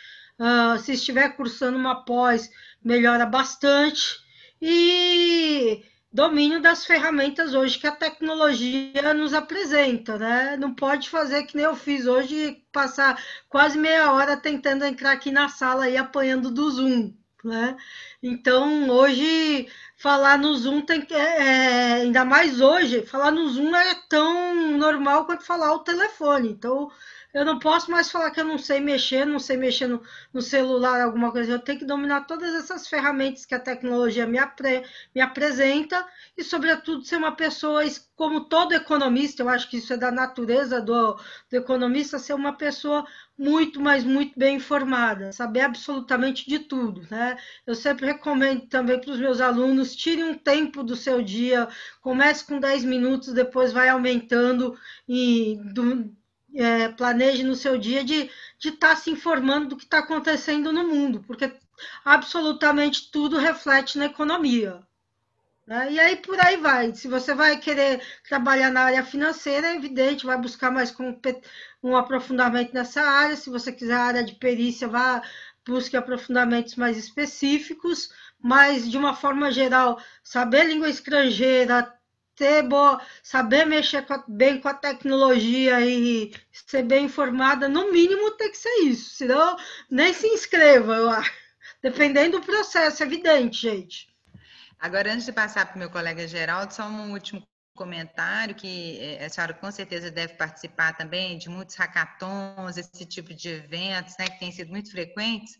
Speaker 5: Se estiver cursando uma pós, melhora bastante. E domínio das ferramentas hoje que a tecnologia nos apresenta, né? Não pode fazer que nem eu fiz hoje, passar quase meia hora tentando entrar aqui na sala e apanhando do Zoom, né? Então, hoje, falar no Zoom ainda mais hoje, falar no Zoom é tão normal quanto falar ao telefone. Então, eu não posso mais falar que eu não sei mexer no celular, alguma coisa. Eu tenho que dominar todas essas ferramentas que a tecnologia me apresenta e, sobretudo, ser uma pessoa, como todo economista, eu acho que isso é da natureza do economista, ser uma pessoa muito, mas muito bem informada, saber absolutamente de tudo, né? Eu sempre recomendo também para os meus alunos, tire um tempo do seu dia, comece com 10 minutos, depois vai aumentando e planeje no seu dia de estar se informando do que está acontecendo no mundo, porque absolutamente tudo reflete na economia. Né? E aí por aí vai. Se você vai querer trabalhar na área financeira, é evidente, vai buscar mais um aprofundamento nessa área. Se você quiser a área de perícia, busque aprofundamentos mais específicos, mas de uma forma geral, saber língua estrangeira, saber mexer bem com a tecnologia e ser bem informada, no mínimo tem que ser isso, senão nem se inscreva, eu acho. Dependendo do processo, é evidente, gente.
Speaker 9: Agora, antes de passar para o meu colega Geraldo, só um último comentário, que a senhora com certeza deve participar também de muitos hackathons, esse tipo de eventos, né, que têm sido muito frequentes,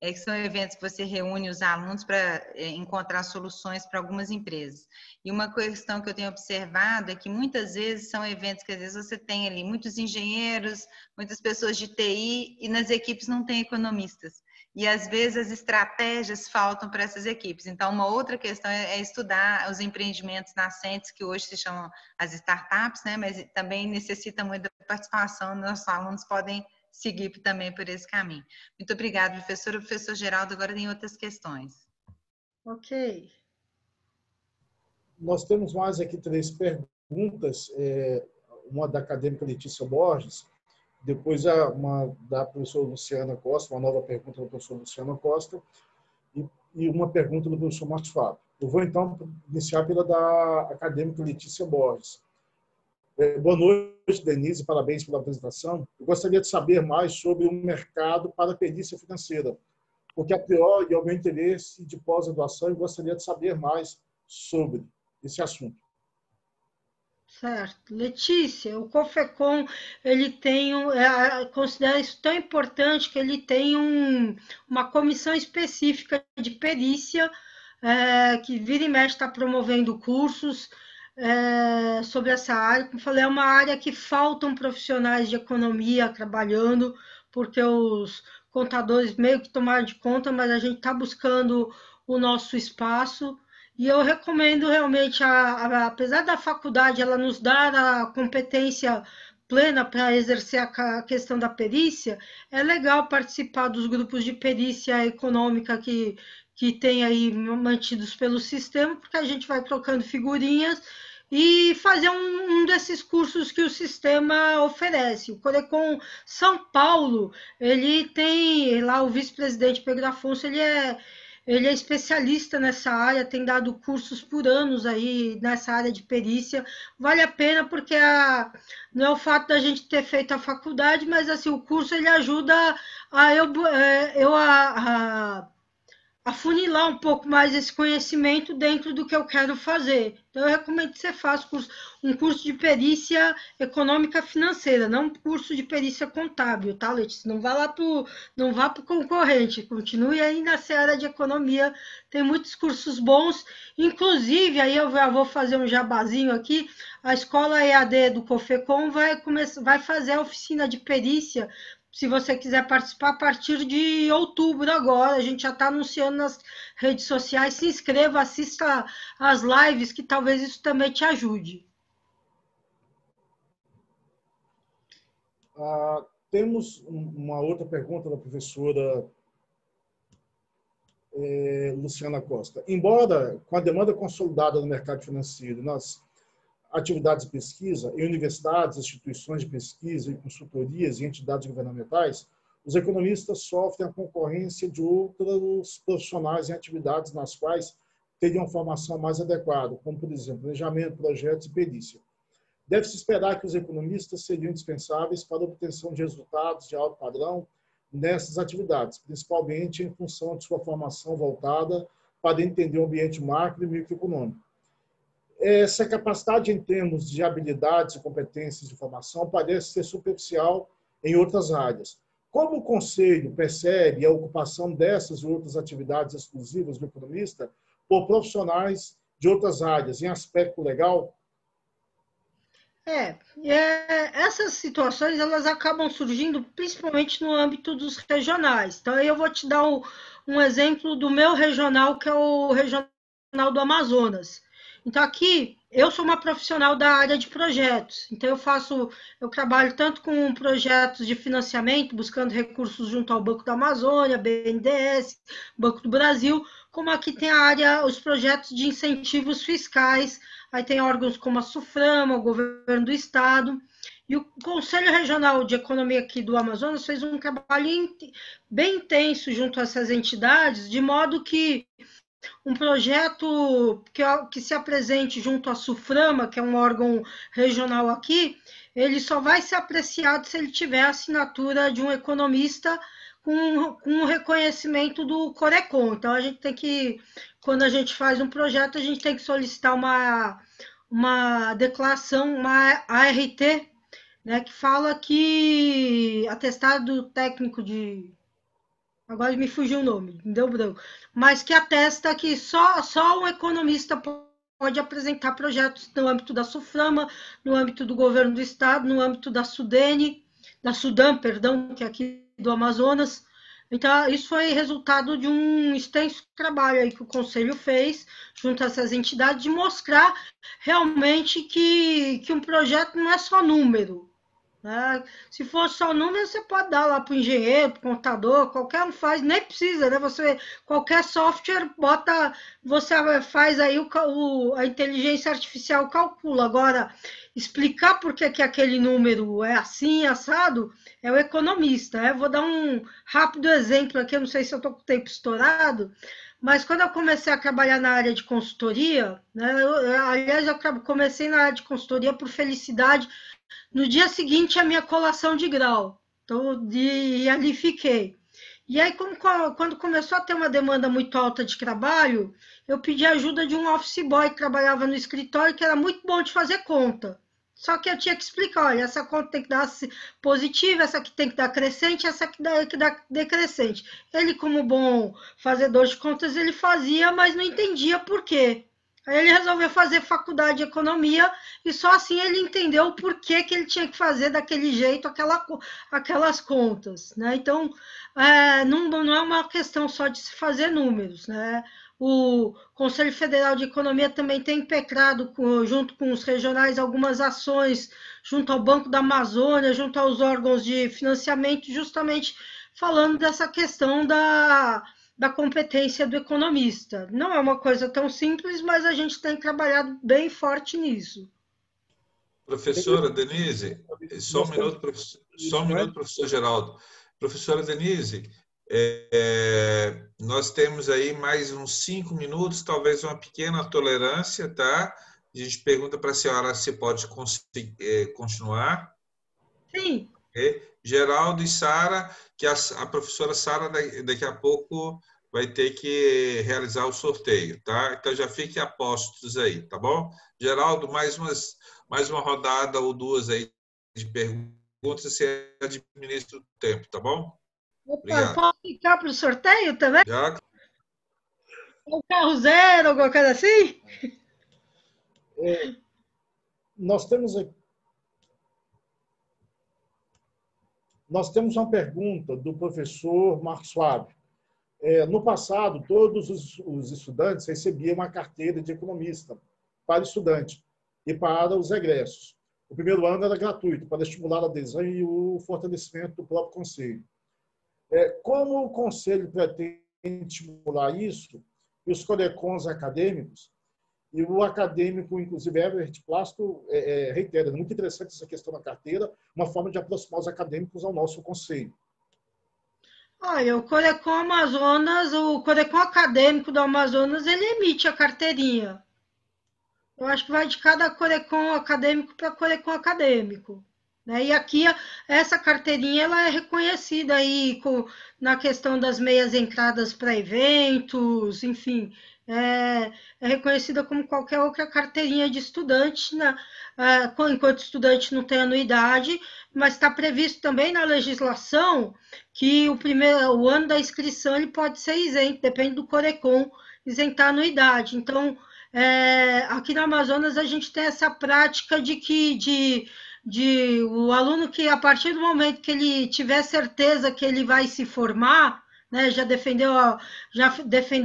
Speaker 9: que são eventos que você reúne os alunos para encontrar soluções para algumas empresas. E uma questão que eu tenho observado é que muitas vezes são eventos que às vezes você tem ali muitos engenheiros, muitas pessoas de TI e nas equipes não tem economistas. E às vezes as estratégias faltam para essas equipes. Então, uma outra questão é estudar os empreendimentos nascentes, que hoje se chamam as startups, né? Mas também necessita muito da participação, nossos alunos podem seguir também por esse caminho. Muito obrigada, professora. O professor Geraldo agora tem outras questões.
Speaker 5: Ok.
Speaker 8: Nós temos mais aqui 3 perguntas, uma da acadêmica Letícia Borges, depois uma da professora Luciana Costa, uma nova pergunta da professora Luciana Costa, e uma pergunta do professor Marcos Fábio. Eu vou, então, iniciar pela da acadêmica Letícia Borges. Boa noite, Denise, parabéns pela apresentação. Eu gostaria de saber mais sobre o mercado para a perícia financeira, porque, a priori, é o meu interesse de pós-graduação e gostaria de saber mais sobre esse assunto.
Speaker 5: Certo. Letícia, o COFECOM, ele tem, considera isso tão importante que ele tem uma comissão específica de perícia, que vira e mexe está promovendo cursos sobre essa área. Como falei, é uma área que faltam profissionais de economia trabalhando, porque os contadores meio que tomaram de conta, mas a gente está buscando o nosso espaço. E eu recomendo realmente, apesar da faculdade ela nos dar a competência plena para exercer a questão da perícia, é legal participar dos grupos de perícia econômica que tem aí mantidos pelo sistema, porque a gente vai trocando figurinhas e fazer um desses cursos que o sistema oferece. O Corecon São Paulo, ele tem lá o vice-presidente Pedro Afonso, ele é especialista nessa área, tem dado cursos por anos aí nessa área de perícia. Vale a pena porque não é o fato da gente ter feito a faculdade, mas assim, o curso ele ajuda a afunilar um pouco mais esse conhecimento dentro do que eu quero fazer. Então, eu recomendo que você faça um curso de perícia econômica financeira, não um curso de perícia contábil, tá, Letícia? Não vá para o concorrente, continue aí na seara de economia, tem muitos cursos bons, inclusive, aí eu já vou fazer um jabazinho aqui, a escola EAD do COFECOM vai fazer a oficina de perícia se você quiser participar, a partir de outubro agora, a gente já está anunciando nas redes sociais. Se inscreva, assista as lives, que talvez isso também te ajude.
Speaker 8: Temos uma outra pergunta da professora Luciana Costa. Embora com a demanda consolidada no mercado financeiro, nas atividades de pesquisa, em universidades, instituições de pesquisa, em consultorias e entidades governamentais, os economistas sofrem a concorrência de outros profissionais em atividades nas quais teriam formação mais adequada, como, por exemplo, planejamento, projetos e perícia. Deve-se esperar que os economistas seriam indispensáveis para a obtenção de resultados de alto padrão nessas atividades, principalmente em função de sua formação voltada para entender o ambiente macro e microeconômico. Essa capacidade em termos de habilidades e competências de formação parece ser superficial em outras áreas. Como o Conselho percebe a ocupação dessas e outras atividades exclusivas do economista por profissionais de outras áreas, em aspecto legal?
Speaker 5: Essas situações elas acabam surgindo principalmente no âmbito dos regionais. Então, aí eu vou te dar um exemplo do meu regional, que é o Regional do Amazonas. Então, aqui, eu sou uma profissional da área de projetos. Então, eu trabalho tanto com projetos de financiamento, buscando recursos junto ao Banco da Amazônia, BNDES, Banco do Brasil, como aqui tem a área, os projetos de incentivos fiscais. Aí tem órgãos como a SUFRAMA, o governo do estado, e o Conselho Regional de Economia aqui do Amazonas fez um trabalho bem intenso junto a essas entidades, de modo que um projeto que se apresente junto à SUFRAMA, que é um órgão regional aqui, ele só vai ser apreciado se ele tiver a assinatura de um economista com o reconhecimento do CORECON. Então, a gente tem que, quando a gente faz um projeto, a gente tem que solicitar uma declaração, uma ART, né, que fala que atestado técnico de... Agora me fugiu o nome, me deu branco. Mas que atesta que só um economista pode apresentar projetos no âmbito da SUFRAMA, no âmbito do governo do estado, no âmbito da SUDAM, que é aqui do Amazonas. Então, isso foi resultado de um extenso trabalho aí que o Conselho fez, junto a essas entidades, de mostrar realmente que um projeto não é só número. Né? Se for só número, você pode dar lá para o engenheiro, para o contador, qualquer um faz, nem precisa, né? Qualquer software você faz aí a inteligência artificial calcula. Agora, explicar por que aquele número é assim, assado, é o economista. Eu vou dar um rápido exemplo aqui, eu não sei se eu estou com o tempo estourado, mas quando eu comecei a trabalhar na área de consultoria, né, aliás, eu comecei na área de consultoria por felicidade. No dia seguinte, a minha colação de grau. Então, e ali fiquei. E aí, quando começou a ter uma demanda muito alta de trabalho, eu pedi ajuda de um office boy que trabalhava no escritório, que era muito bom de fazer conta. Só que eu tinha que explicar, olha, essa conta tem que dar positiva, essa aqui tem que dar crescente, essa aqui tem que dar decrescente. Ele, como bom fazedor de contas, ele fazia, mas não entendia por quê. Aí ele resolveu fazer faculdade de economia e só assim ele entendeu o porquê que ele tinha que fazer daquele jeito aquelas contas, né? Então, não é uma questão só de se fazer números, né? O Conselho Federal de Economia também tem impetrado, junto com os regionais, algumas ações junto ao Banco da Amazônia, junto aos órgãos de financiamento, justamente falando dessa questão da competência do economista. Não é uma coisa tão simples, mas a gente tem trabalhado bem forte nisso.
Speaker 4: Professora Denise, só um minuto, professor Geraldo. Professora Denise, nós temos aí mais uns 5 minutos, talvez uma pequena tolerância, tá? A gente pergunta para a senhora se pode continuar.
Speaker 5: Sim.
Speaker 4: Geraldo e Sara, que a professora Sara daqui a pouco vai ter que realizar o sorteio, tá? Então já fiquem a postos aí, tá bom? Geraldo, mais uma rodada ou duas aí de perguntas, você administra o tempo, tá bom?
Speaker 5: Opa, posso ficar para o sorteio também?
Speaker 4: Já.
Speaker 5: Um carro zero, alguma coisa assim?
Speaker 8: Nós temos aqui. Nós temos uma pergunta do professor Marcos Fábio. No passado, todos os estudantes recebiam uma carteira de economista para estudante e para os egressos. O primeiro ano era gratuito, para estimular a adesão e o fortalecimento do próprio conselho. Como o conselho pretende estimular isso, e os colecons acadêmicos, e o acadêmico, inclusive, Herbert Plácido, reitera, é muito interessante essa questão da carteira, uma forma de aproximar os acadêmicos ao nosso conselho.
Speaker 5: Olha, o Corecon Amazonas, o Corecon Acadêmico do Amazonas, ele emite a carteirinha. Eu acho que vai de cada Corecon acadêmico para Corecon acadêmico. Né? E aqui, essa carteirinha ela é reconhecida aí na questão das meias entradas para eventos, enfim, é reconhecida como qualquer outra carteirinha de estudante, né? Enquanto estudante não tem anuidade, mas está previsto também na legislação que o ano da inscrição ele pode ser isento, depende do Corecon, isentar a anuidade. Então, aqui no Amazonas a gente tem essa prática de o aluno que, a partir do momento que ele tiver certeza que ele vai se formar, né, já defendeu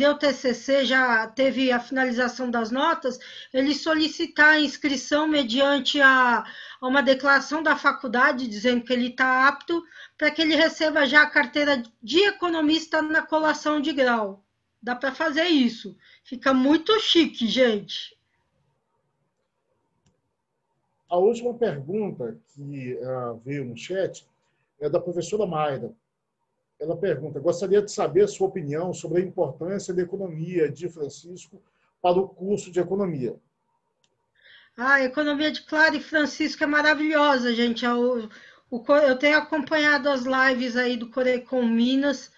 Speaker 5: o TCC, já teve a finalização das notas, ele solicitar a inscrição mediante a uma declaração da faculdade dizendo que ele está apto para que ele receba já a carteira de economista na colação de grau. Dá para fazer isso. Fica muito chique, gente.
Speaker 8: A última pergunta que veio no chat é da professora Mayra. Ela pergunta: gostaria de saber a sua opinião sobre a importância da economia de Francisco para o curso de economia.
Speaker 5: A economia de Clara e Francisco é maravilhosa, gente. Eu tenho acompanhado as lives aí do Corecon Minas.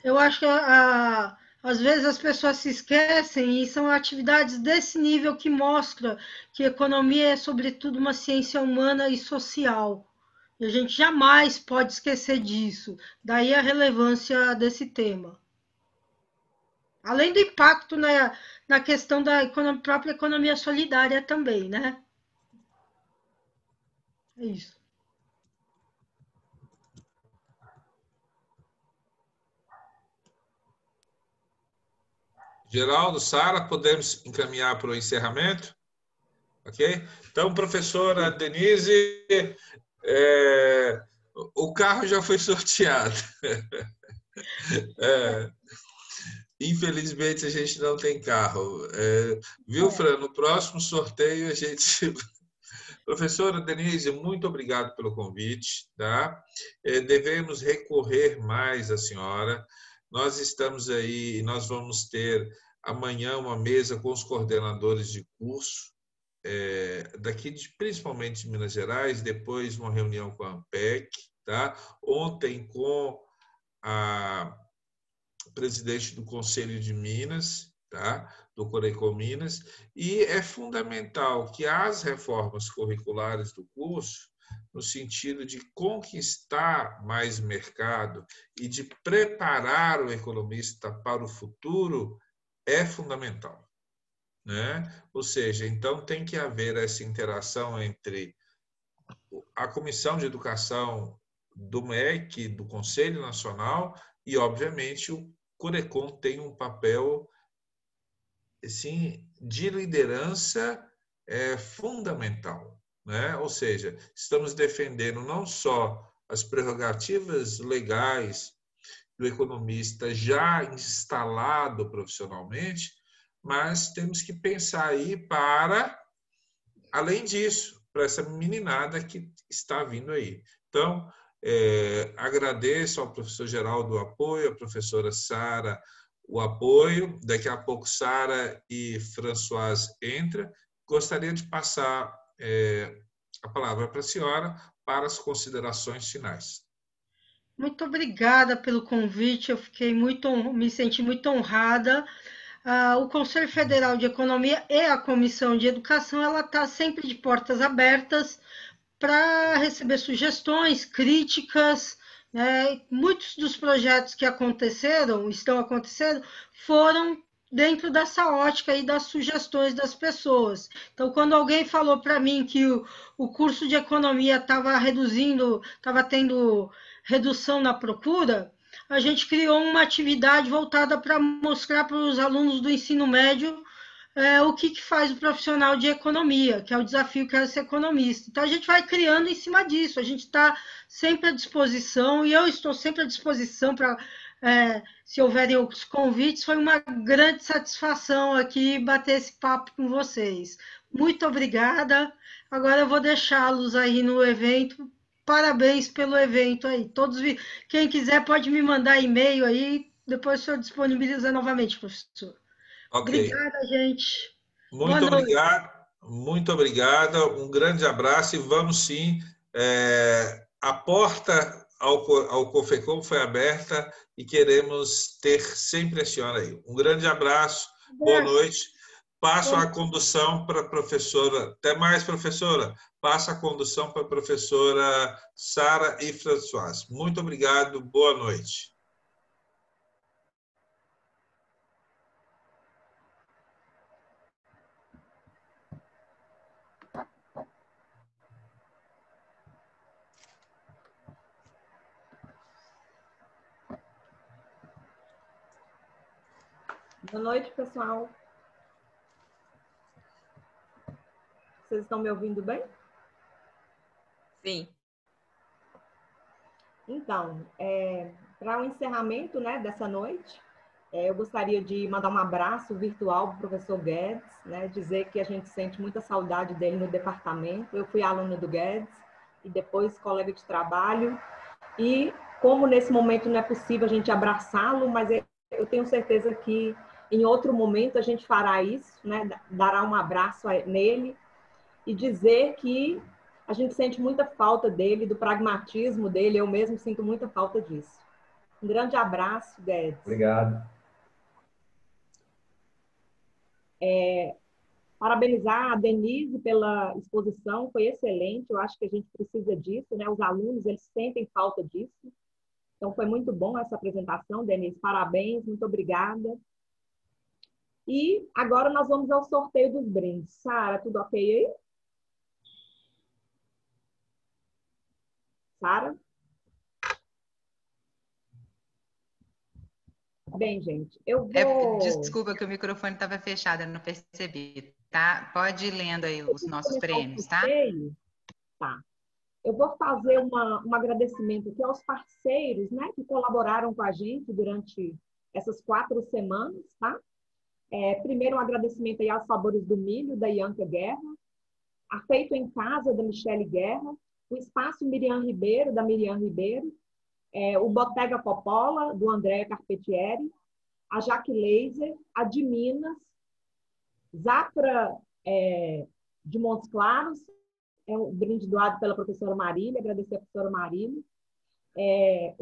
Speaker 5: Eu acho que às vezes as pessoas se esquecem e são atividades desse nível que mostram que economia é, sobretudo, uma ciência humana e social. E a gente jamais pode esquecer disso. Daí a relevância desse tema. Além do impacto na questão da própria economia solidária também, né? É isso.
Speaker 4: Geraldo, Sara, podemos encaminhar para o encerramento? Ok? Então, professora Denise, o carro já foi sorteado. Infelizmente, a gente não tem carro. Viu, Fran? No próximo sorteio, a gente... Professora Denise, muito obrigado pelo convite. Tá? Devemos recorrer mais à senhora. Nós estamos aí, nós vamos ter amanhã uma mesa com os coordenadores de curso, principalmente de Minas Gerais, depois uma reunião com a ANPEC, tá? Ontem com a presidente do Conselho de Minas, tá? Do Corecon Minas, e é fundamental que as reformas curriculares do curso, no sentido de conquistar mais mercado e de preparar o economista para o futuro, é fundamental. Né? Ou seja, então tem que haver essa interação entre a Comissão de Educação do MEC, do Conselho Nacional, e, obviamente, o Corecon tem um papel assim, de liderança fundamental. Né? Ou seja, estamos defendendo não só as prerrogativas legais do economista já instalado profissionalmente, mas temos que pensar aí para, além disso, para essa meninada que está vindo aí. Então, agradeço ao professor Geraldo o apoio, à professora Sara o apoio. Daqui a pouco Sara e Françoise entram. Gostaria de passar a palavra para a senhora para as considerações finais.
Speaker 5: Muito obrigada pelo convite, eu me senti muito honrada. O Conselho Federal de Economia e a Comissão de Educação, ela está sempre de portas abertas para receber sugestões, críticas, né? Muitos dos projetos que estão acontecendo, foram dentro dessa ótica aí das sugestões das pessoas. Então, quando alguém falou para mim que o curso de economia estava tendo redução na procura, a gente criou uma atividade voltada para mostrar para os alunos do ensino médio o que faz o profissional de economia, que é o desafio que é ser economista. Então, a gente vai criando em cima disso, a gente está sempre à disposição, e eu estou sempre à disposição para, se houverem outros convites, foi uma grande satisfação aqui bater esse papo com vocês. Muito obrigada. Agora eu vou deixá-los aí no evento. Parabéns pelo evento aí. Quem quiser pode me mandar e-mail aí, depois o senhor disponibiliza novamente, professor.
Speaker 4: Ok.
Speaker 5: Obrigada, gente.
Speaker 4: Muito obrigado. Muito obrigada. Um grande abraço e vamos sim. A porta ao COFECOM foi aberta e queremos ter sempre a senhora aí. Um grande abraço. Boa noite. Passo a condução para a professora. Até mais, professora. Passo a condução para a professora Sara e François. Muito obrigado. Boa noite.
Speaker 10: Boa noite, pessoal. Vocês estão me ouvindo bem?
Speaker 9: Sim.
Speaker 10: Então, para o encerramento, né, dessa noite, eu gostaria de mandar um abraço virtual para o professor Guedes, né, dizer que a gente sente muita saudade dele no departamento. Eu fui aluna do Guedes e depois colega de trabalho. E como nesse momento não é possível a gente abraçá-lo, mas eu tenho certeza que em outro momento a gente fará isso, né, dará um abraço nele e dizer que a gente sente muita falta dele, do pragmatismo dele. Eu mesmo sinto muita falta disso. Um grande abraço, Guedes.
Speaker 3: Obrigado.
Speaker 10: Parabenizar a Denise pela exposição, foi excelente. Eu acho que a gente precisa disso, né? Os alunos, eles sentem falta disso. Então, foi muito bom essa apresentação, Denise. Parabéns, muito obrigada. E agora nós vamos ao sorteio dos brindes. Sara, tudo ok aí? Sara? Bem, gente, eu vou...
Speaker 9: Desculpa que o microfone estava fechado, eu não percebi, tá? Pode ir lendo aí os nossos prêmios, tá?
Speaker 10: Tá. Eu vou fazer um agradecimento aqui aos parceiros, né, que colaboraram com a gente durante essas 4 semanas, tá? Primeiro, um agradecimento aí aos Sabores do Milho, da Ianca Guerra, a Feito em Casa, da Michele Guerra, o Espaço Miriam Ribeiro, da Miriam Ribeiro, o Bottega Coppola, do Andréa Carpetieri, a Jaque Laser, a de Minas, Zafra de Montes Claros, um brinde doado pela professora Marília, agradecer a professora Marília,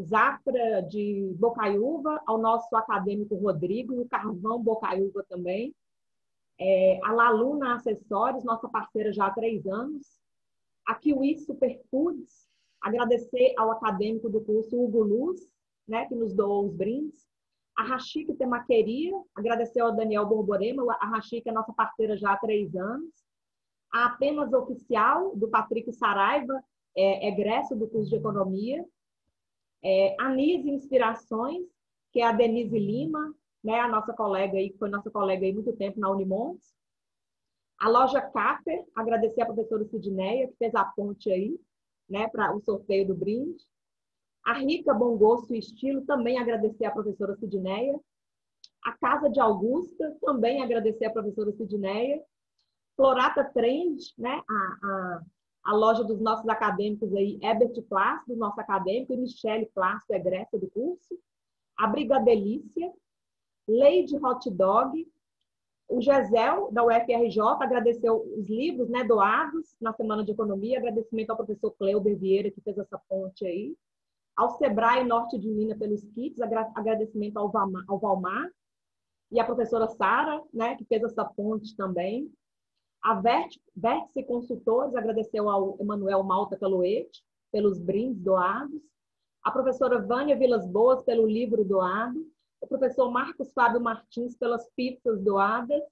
Speaker 10: Zafra de Bocaiúva, ao nosso acadêmico Rodrigo, e o Carvão Bocaiúva também, a Laluna Acessórios, nossa parceira já há 3 anos, a Kiwi Superfoods, agradecer ao acadêmico do curso Hugo Luz, né, que nos doou os brindes, a Rachique Temaqueria, agradecer ao Daniel Borborema, a Rachique é nossa parceira já há 3 anos, a Apenas Oficial, do Patrick Saraiva, egresso do curso de Economia, a Nise Inspirações, que é a Denise Lima, né, a nossa colega aí, que foi nossa colega aí muito tempo na Unimontes, a loja Café, agradecer a professora Sidneia, que fez a ponte aí, né, para o sorteio do brinde, a Rica Bom Gosto e Estilo, também agradecer a professora Sidneia, a Casa de Augusta, também agradecer a professora Sidneia, Florata Trend, né, a loja dos nossos acadêmicos aí, Herbert Plácido, do nosso acadêmico, e Michele Plácido, egressa do curso, a Brigadelícia, Lady Hot Dog, o Gesel, da UFRJ, agradeceu os livros, né, doados na Semana de Economia, agradecimento ao professor Cleuber Vieira, que fez essa ponte aí, ao Sebrae Norte de Minas pelos kits, agradecimento ao Valmar, e a professora Sara, né, que fez essa ponte também, a Vértice Consultores, agradeceu ao Emanuel Malta Caloete pelos brindes doados, a professora Vânia Vilas Boas pelo livro doado, o professor Marcos Fábio Martins pelas pizzas doadas,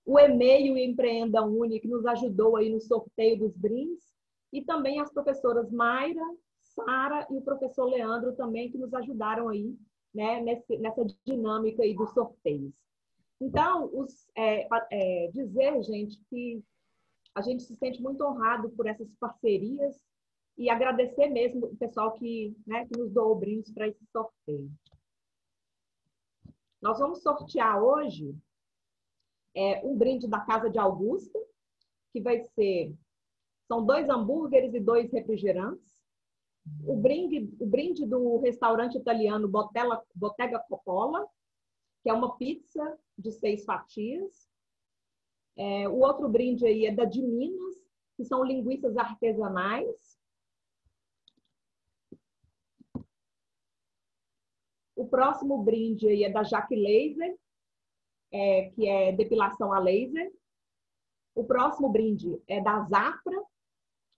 Speaker 10: o e-mail Empreenda Uni, que nos ajudou aí no sorteio dos brindes, e também as professoras Mayra, Sara e o professor Leandro também, que nos ajudaram aí, né, nessa dinâmica aí dos sorteios. Então, dizer, gente, que a gente se sente muito honrado por essas parcerias e agradecer mesmo o pessoal que nos doou brindes para esse sorteio. Nós vamos sortear hoje um brinde da Casa de Augusta, que são 2 hambúrgueres e 2 refrigerantes. O brinde do restaurante italiano Bottega Coppola, que é uma pizza de 6 fatias. O outro brinde aí é da de Minas, que são linguiças artesanais. O próximo brinde aí é da Jaque Laser, que é depilação a laser. O próximo brinde é da Zafra,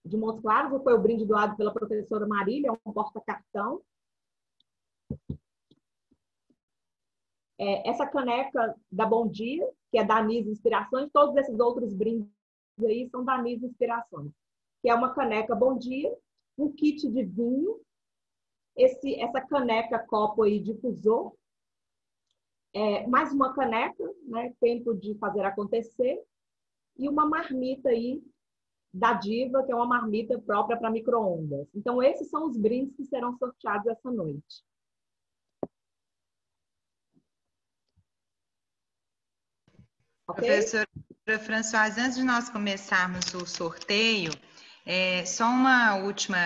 Speaker 10: de Montes Claros, que foi o brinde doado pela professora Marília, é um porta-cartão. Essa caneca da Bom Dia, que é da Anis Inspirações, todos esses outros brindes aí são da Anis Inspirações, que é uma caneca Bom Dia, um kit de vinho, essa caneca copo aí difusor, mais uma caneca, né, Tempo de Fazer Acontecer, e uma marmita aí da Diva, que é uma marmita própria para micro-ondas. Então, esses são os brindes que serão sorteados essa noite.
Speaker 9: Okay? Professora Françoise, antes de nós começarmos o sorteio, só uma última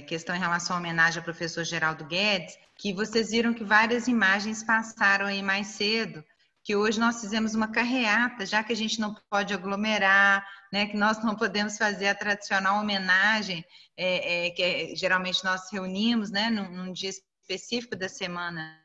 Speaker 9: questão em relação à homenagem ao professor Geraldo Guedes, que vocês viram que várias imagens passaram aí mais cedo, que hoje nós fizemos uma carreata, já que a gente não pode aglomerar, né, que nós não podemos fazer a tradicional homenagem, geralmente nós reunimos, né, num dia específico da semana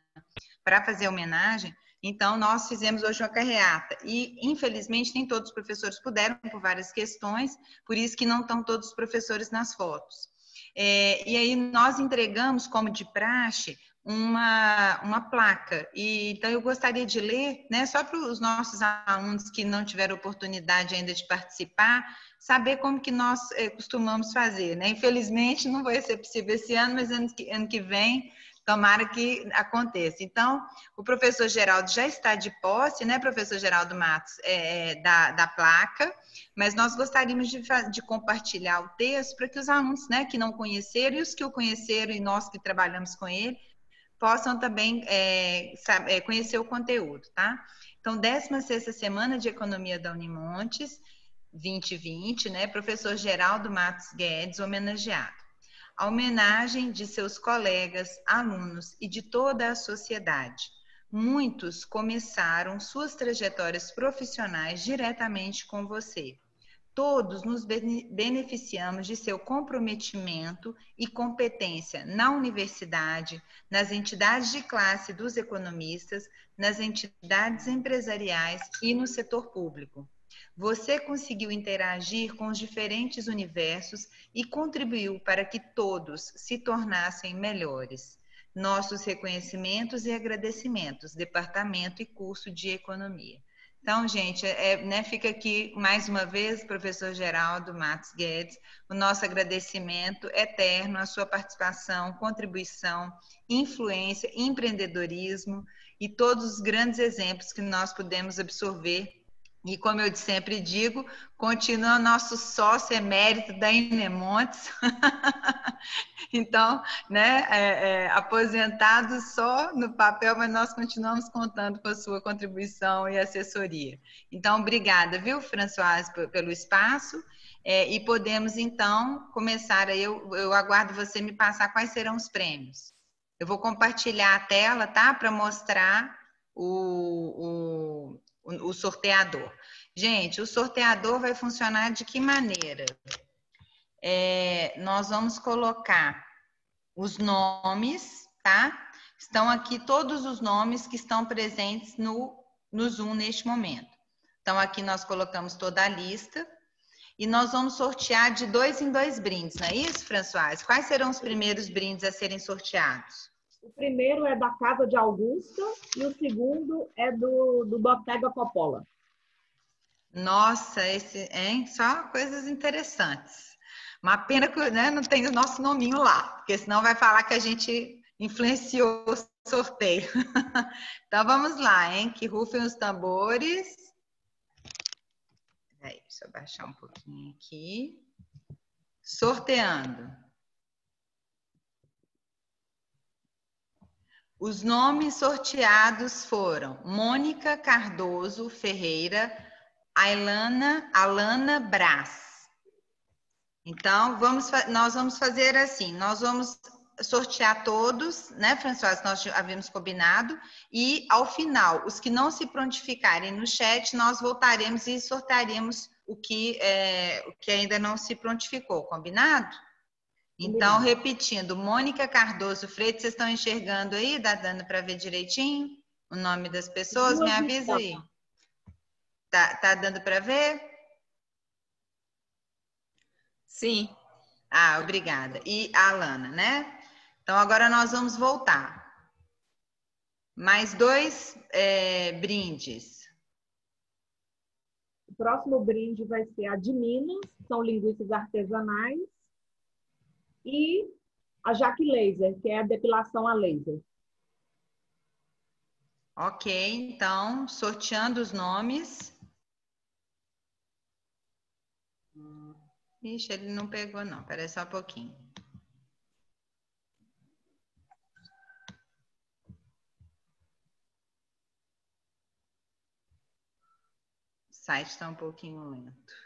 Speaker 9: para fazer a homenagem. Então, nós fizemos hoje uma carreata e, infelizmente, nem todos os professores puderam por várias questões, por isso que não estão todos os professores nas fotos. E aí, nós entregamos, como de praxe, uma placa. Então, eu gostaria de ler, né, só para os nossos alunos que não tiveram oportunidade ainda de participar, saber como que nós costumamos fazer, né? Infelizmente, não vai ser possível esse ano, mas ano que vem, tomara que aconteça. Então, o professor Geraldo já está de posse, né, professor Geraldo Matos, da placa, mas nós gostaríamos de compartilhar o texto para que os alunos, né, que não conheceram e os que o conheceram e nós que trabalhamos com ele, possam também conhecer o conteúdo, tá? Então, 16ª Semana de Economia da Unimontes, 2020, né, professor Geraldo Matos Guedes, homenageado. A homenagem de seus colegas, alunos e de toda a sociedade. Muitos começaram suas trajetórias profissionais diretamente com você. Todos nos beneficiamos de seu comprometimento e competência na universidade, nas entidades de classe dos economistas, nas entidades empresariais e no setor público. Você conseguiu interagir com os diferentes universos e contribuiu para que todos se tornassem melhores. Nossos reconhecimentos e agradecimentos, Departamento e Curso de Economia. Então, gente, né, fica aqui mais uma vez, professor Geraldo Matos Guedes, o nosso agradecimento eterno à sua participação, contribuição, influência, empreendedorismo e todos os grandes exemplos que nós pudemos absorver. E, como eu sempre digo, continua nosso sócio emérito da Enemontes. Então, né, aposentado só no papel, mas nós continuamos contando com a sua contribuição e assessoria. Então, obrigada, viu, Françoise, pelo espaço. E podemos, então, começar aí. Eu aguardo você me passar quais serão os prêmios. Eu vou compartilhar a tela, tá? Para mostrar o sorteador. Gente, o sorteador vai funcionar de que maneira? Nós vamos colocar os nomes, tá? Estão aqui todos os nomes que estão presentes no Zoom neste momento. Então, aqui nós colocamos toda a lista e nós vamos sortear de 2 em 2 brindes, não é isso, Françoise? Quais serão os primeiros brindes a serem sorteados?
Speaker 10: O primeiro é da Casa de Augusta e o segundo é do Bottega Coppola.
Speaker 9: Nossa, só coisas interessantes. Uma pena que, né, não tem o nosso nominho lá, porque senão vai falar que a gente influenciou o sorteio. Então vamos lá, hein? Que rufem os tambores. Peraí, deixa eu baixar um pouquinho aqui. Sorteando. Os nomes sorteados foram Mônica Cardoso Ferreira, Alana Brás. Então, nós vamos fazer assim, nós vamos sortear todos, né, Françoise, nós havíamos combinado, e ao final, os que não se prontificarem no chat, nós voltaremos e sortearemos o que ainda não se prontificou, combinado? Então, repetindo, Mônica Cardoso Freitas, vocês estão enxergando aí? Dá dando para ver direitinho o nome das pessoas? Me avisa aí. Tá dando para ver?
Speaker 11: Sim.
Speaker 9: Ah, obrigada. E a Alana, né? Então, agora nós vamos voltar. Mais 2 brindes.
Speaker 10: O próximo brinde vai ser a de Minas, são linguiças artesanais. E a Jaque Laser, que é a depilação a laser.
Speaker 9: Ok, então, sorteando os nomes. Ixi, ele não pegou não, espera só um pouquinho. O site está um pouquinho lento.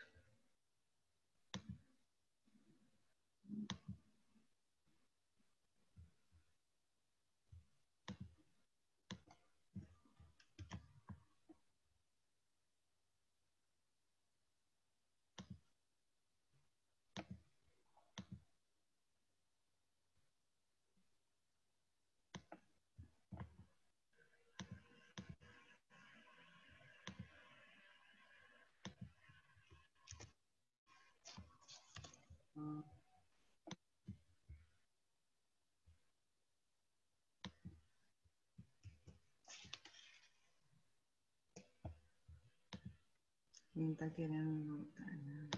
Speaker 9: Não está querendo voltar, né?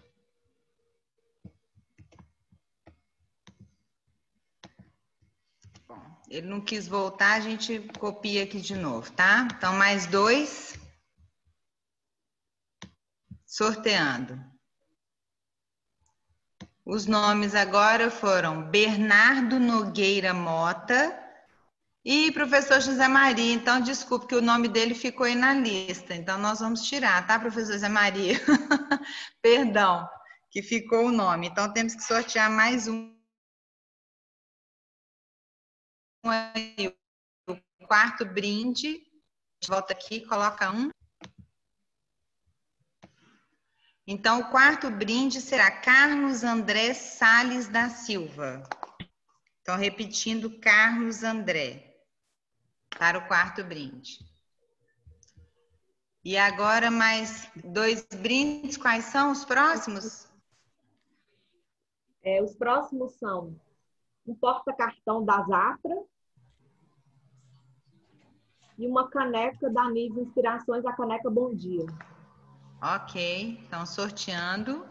Speaker 9: Bom, ele não quis voltar, a gente copia aqui de novo, tá? Então, mais 2. Sorteando. Os nomes agora foram Bernardo Nogueira Mota e professor José Maria. Então, desculpe que o nome dele ficou aí na lista. Então, nós vamos tirar, tá, professor José Maria? Perdão, que ficou o nome. Então, temos que sortear mais um. O quarto brinde. A gente volta aqui, coloca 1. Então, o quarto brinde será Carlos André Salles da Silva. Então, repetindo, Carlos André, para o quarto brinde. E agora, mais 2 brindes. Quais são os próximos?
Speaker 10: Os próximos são um porta-cartão da Zafra e uma caneca da Nive Inspirações, a caneca Bom Dia.
Speaker 9: Ok, então sorteando.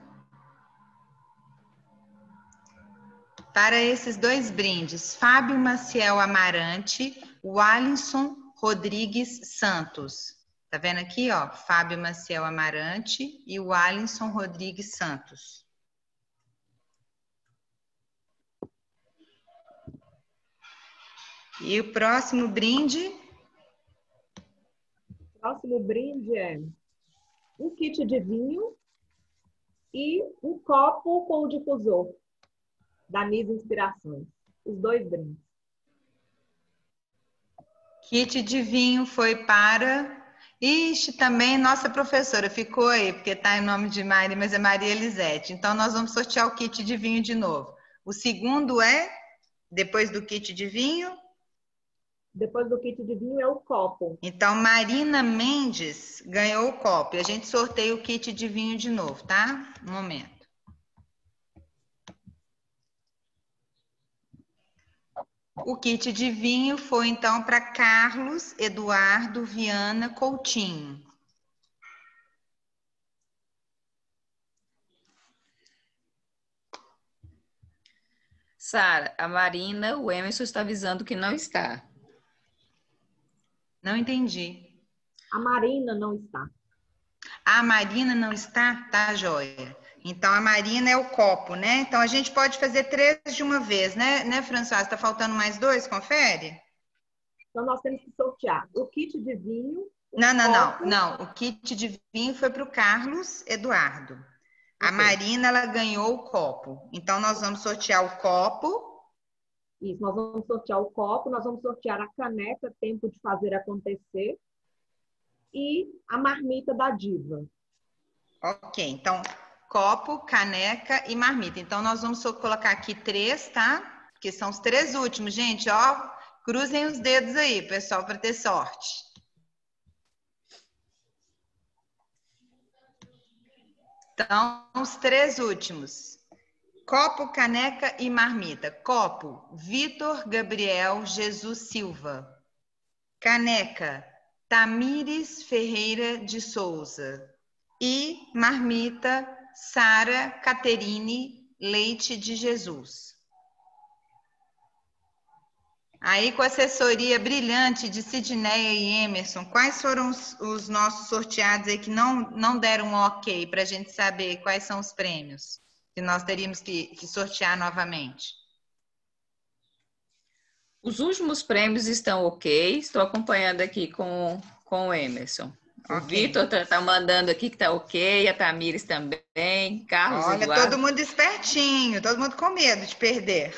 Speaker 9: Para esses 2 brindes, Fábio Maciel Amarante, o Alisson Rodrigues Santos. Tá vendo aqui, ó? Fábio Maciel Amarante e o Alisson Rodrigues Santos. E o próximo brinde?
Speaker 10: O próximo brinde é um kit de vinho e um copo com o difusor da Nive Inspirações. Os 2 brindes.
Speaker 9: Kit de vinho foi para... Ixi, também nossa professora ficou aí, porque está em nome de Maria, mas é Maria Elisete. Então, nós vamos sortear o kit de vinho de novo. O segundo é, depois do kit de vinho?
Speaker 10: Depois do kit de vinho é o copo.
Speaker 9: Então, Marina Mendes ganhou o copo. E a gente sorteia o kit de vinho de novo, tá? Um momento. O kit de vinho foi, então, para Carlos Eduardo Viana Coutinho.
Speaker 11: Sara, a Marina, o Emerson está avisando que não está.
Speaker 9: Não entendi.
Speaker 10: A Marina não está.
Speaker 9: A Marina não está? Tá, joia. Então, a Marina é o copo, né? Então, a gente pode fazer 3 de uma vez, né, Françoise? Está faltando mais 2? Confere?
Speaker 10: Então, nós temos que sortear o kit de vinho.
Speaker 9: Não. O kit de vinho foi para o Carlos Eduardo. A Marina, ela ganhou o copo. Então, nós vamos sortear o copo.
Speaker 10: Isso, nós vamos sortear o copo, nós vamos sortear a caneca Tempo de Fazer Acontecer e a marmita da Diva.
Speaker 9: Ok, então, copo, caneca e marmita. Então, nós vamos colocar aqui 3, tá? Que são os 3 últimos, gente, ó. Cruzem os dedos aí, pessoal, para ter sorte. Então, os 3 últimos. Copo, caneca e marmita. Copo, Vitor Gabriel Jesus Silva. Caneca, Tamires Ferreira de Souza. E marmita, Sara Caterine Leite de Jesus. Aí, com a assessoria brilhante de Sidneia e Emerson, quais foram os nossos sorteados aí que não deram um ok para a gente saber quais são os prêmios que nós teríamos que sortear novamente?
Speaker 11: Os últimos prêmios estão ok. Estou acompanhando aqui com o Emerson. O Vitor está mandando aqui que está ok, a Tamires também, Carlos
Speaker 9: Olha,
Speaker 11: Eduardo.
Speaker 9: todo mundo espertinho, todo mundo com medo de perder.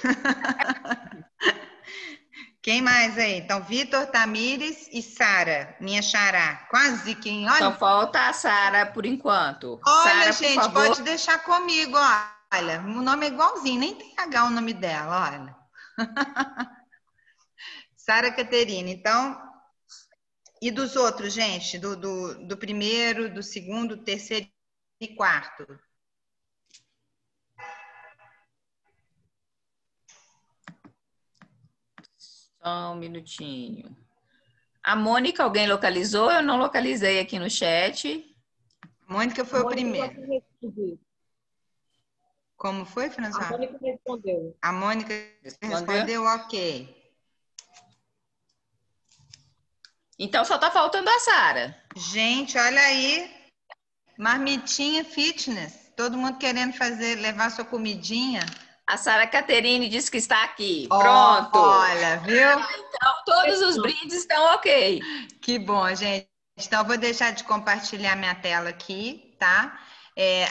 Speaker 9: Quem mais aí? Então, Vitor, Tamires e Sara, minha xará. Quase quem, olha.
Speaker 11: Só falta a Sara por enquanto.
Speaker 9: Olha,
Speaker 11: Sara,
Speaker 9: gente,
Speaker 11: por favor.
Speaker 9: pode deixar comigo, olha. O nome é igualzinho, nem tem H o nome dela, olha. Sara Caterina, então. E dos outros, gente? Do primeiro, do segundo, terceiro e quarto.
Speaker 11: Só um minutinho. A Mônica, alguém localizou? Eu não localizei aqui no chat.
Speaker 9: A Mônica foi o primeiro.
Speaker 10: Respondeu.
Speaker 9: Como foi, François?
Speaker 10: A Mônica respondeu.
Speaker 9: A Mônica respondeu ok.
Speaker 11: Então só tá faltando a Sara.
Speaker 9: Gente, olha aí. Marmitinha fitness. Todo mundo querendo levar sua comidinha.
Speaker 11: A Sara Caterine disse que está aqui. Pronto.
Speaker 9: Olha, viu?
Speaker 11: Então todos os brindes estão ok.
Speaker 9: Que bom, gente. Então, eu vou deixar de compartilhar minha tela aqui, tá?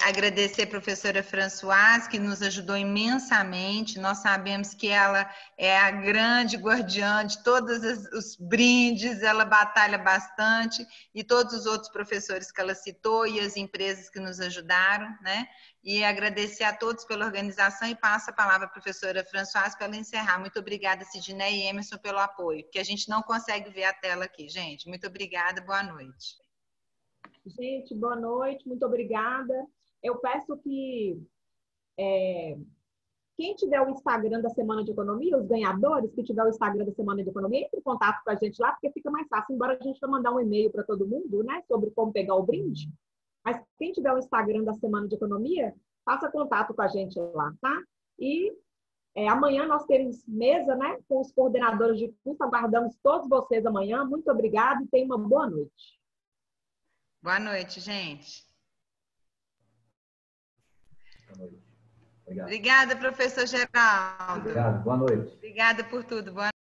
Speaker 9: Agradecer a professora Françoise, que nos ajudou imensamente. Nós sabemos que ela é a grande guardiã de todos os brindes, ela batalha bastante, e todos os outros professores que ela citou e as empresas que nos ajudaram, né? E agradecer a todos pela organização e passo a palavra à professora Françoise para ela encerrar. Muito obrigada, Sidney e Emerson, pelo apoio, porque a gente não consegue ver a tela aqui, gente. Muito obrigada, boa noite.
Speaker 10: Gente, boa noite, muito obrigada. Eu peço que quem tiver o Instagram da Semana de Economia, os ganhadores que tiver o Instagram da Semana de Economia, entre em contato com a gente lá, porque fica mais fácil, embora a gente vai mandar um e-mail para todo mundo, né, sobre como pegar o brinde. Mas quem tiver o Instagram da Semana de Economia, faça contato com a gente lá, tá? E amanhã nós temos mesa, né, com os coordenadores de curso, aguardamos todos vocês amanhã. Muito obrigada e tenham uma boa noite.
Speaker 9: Boa noite, gente.
Speaker 3: Boa noite. Obrigado.
Speaker 9: Obrigada, professor Geraldo.
Speaker 3: Obrigado, boa noite.
Speaker 9: Obrigada por tudo. Boa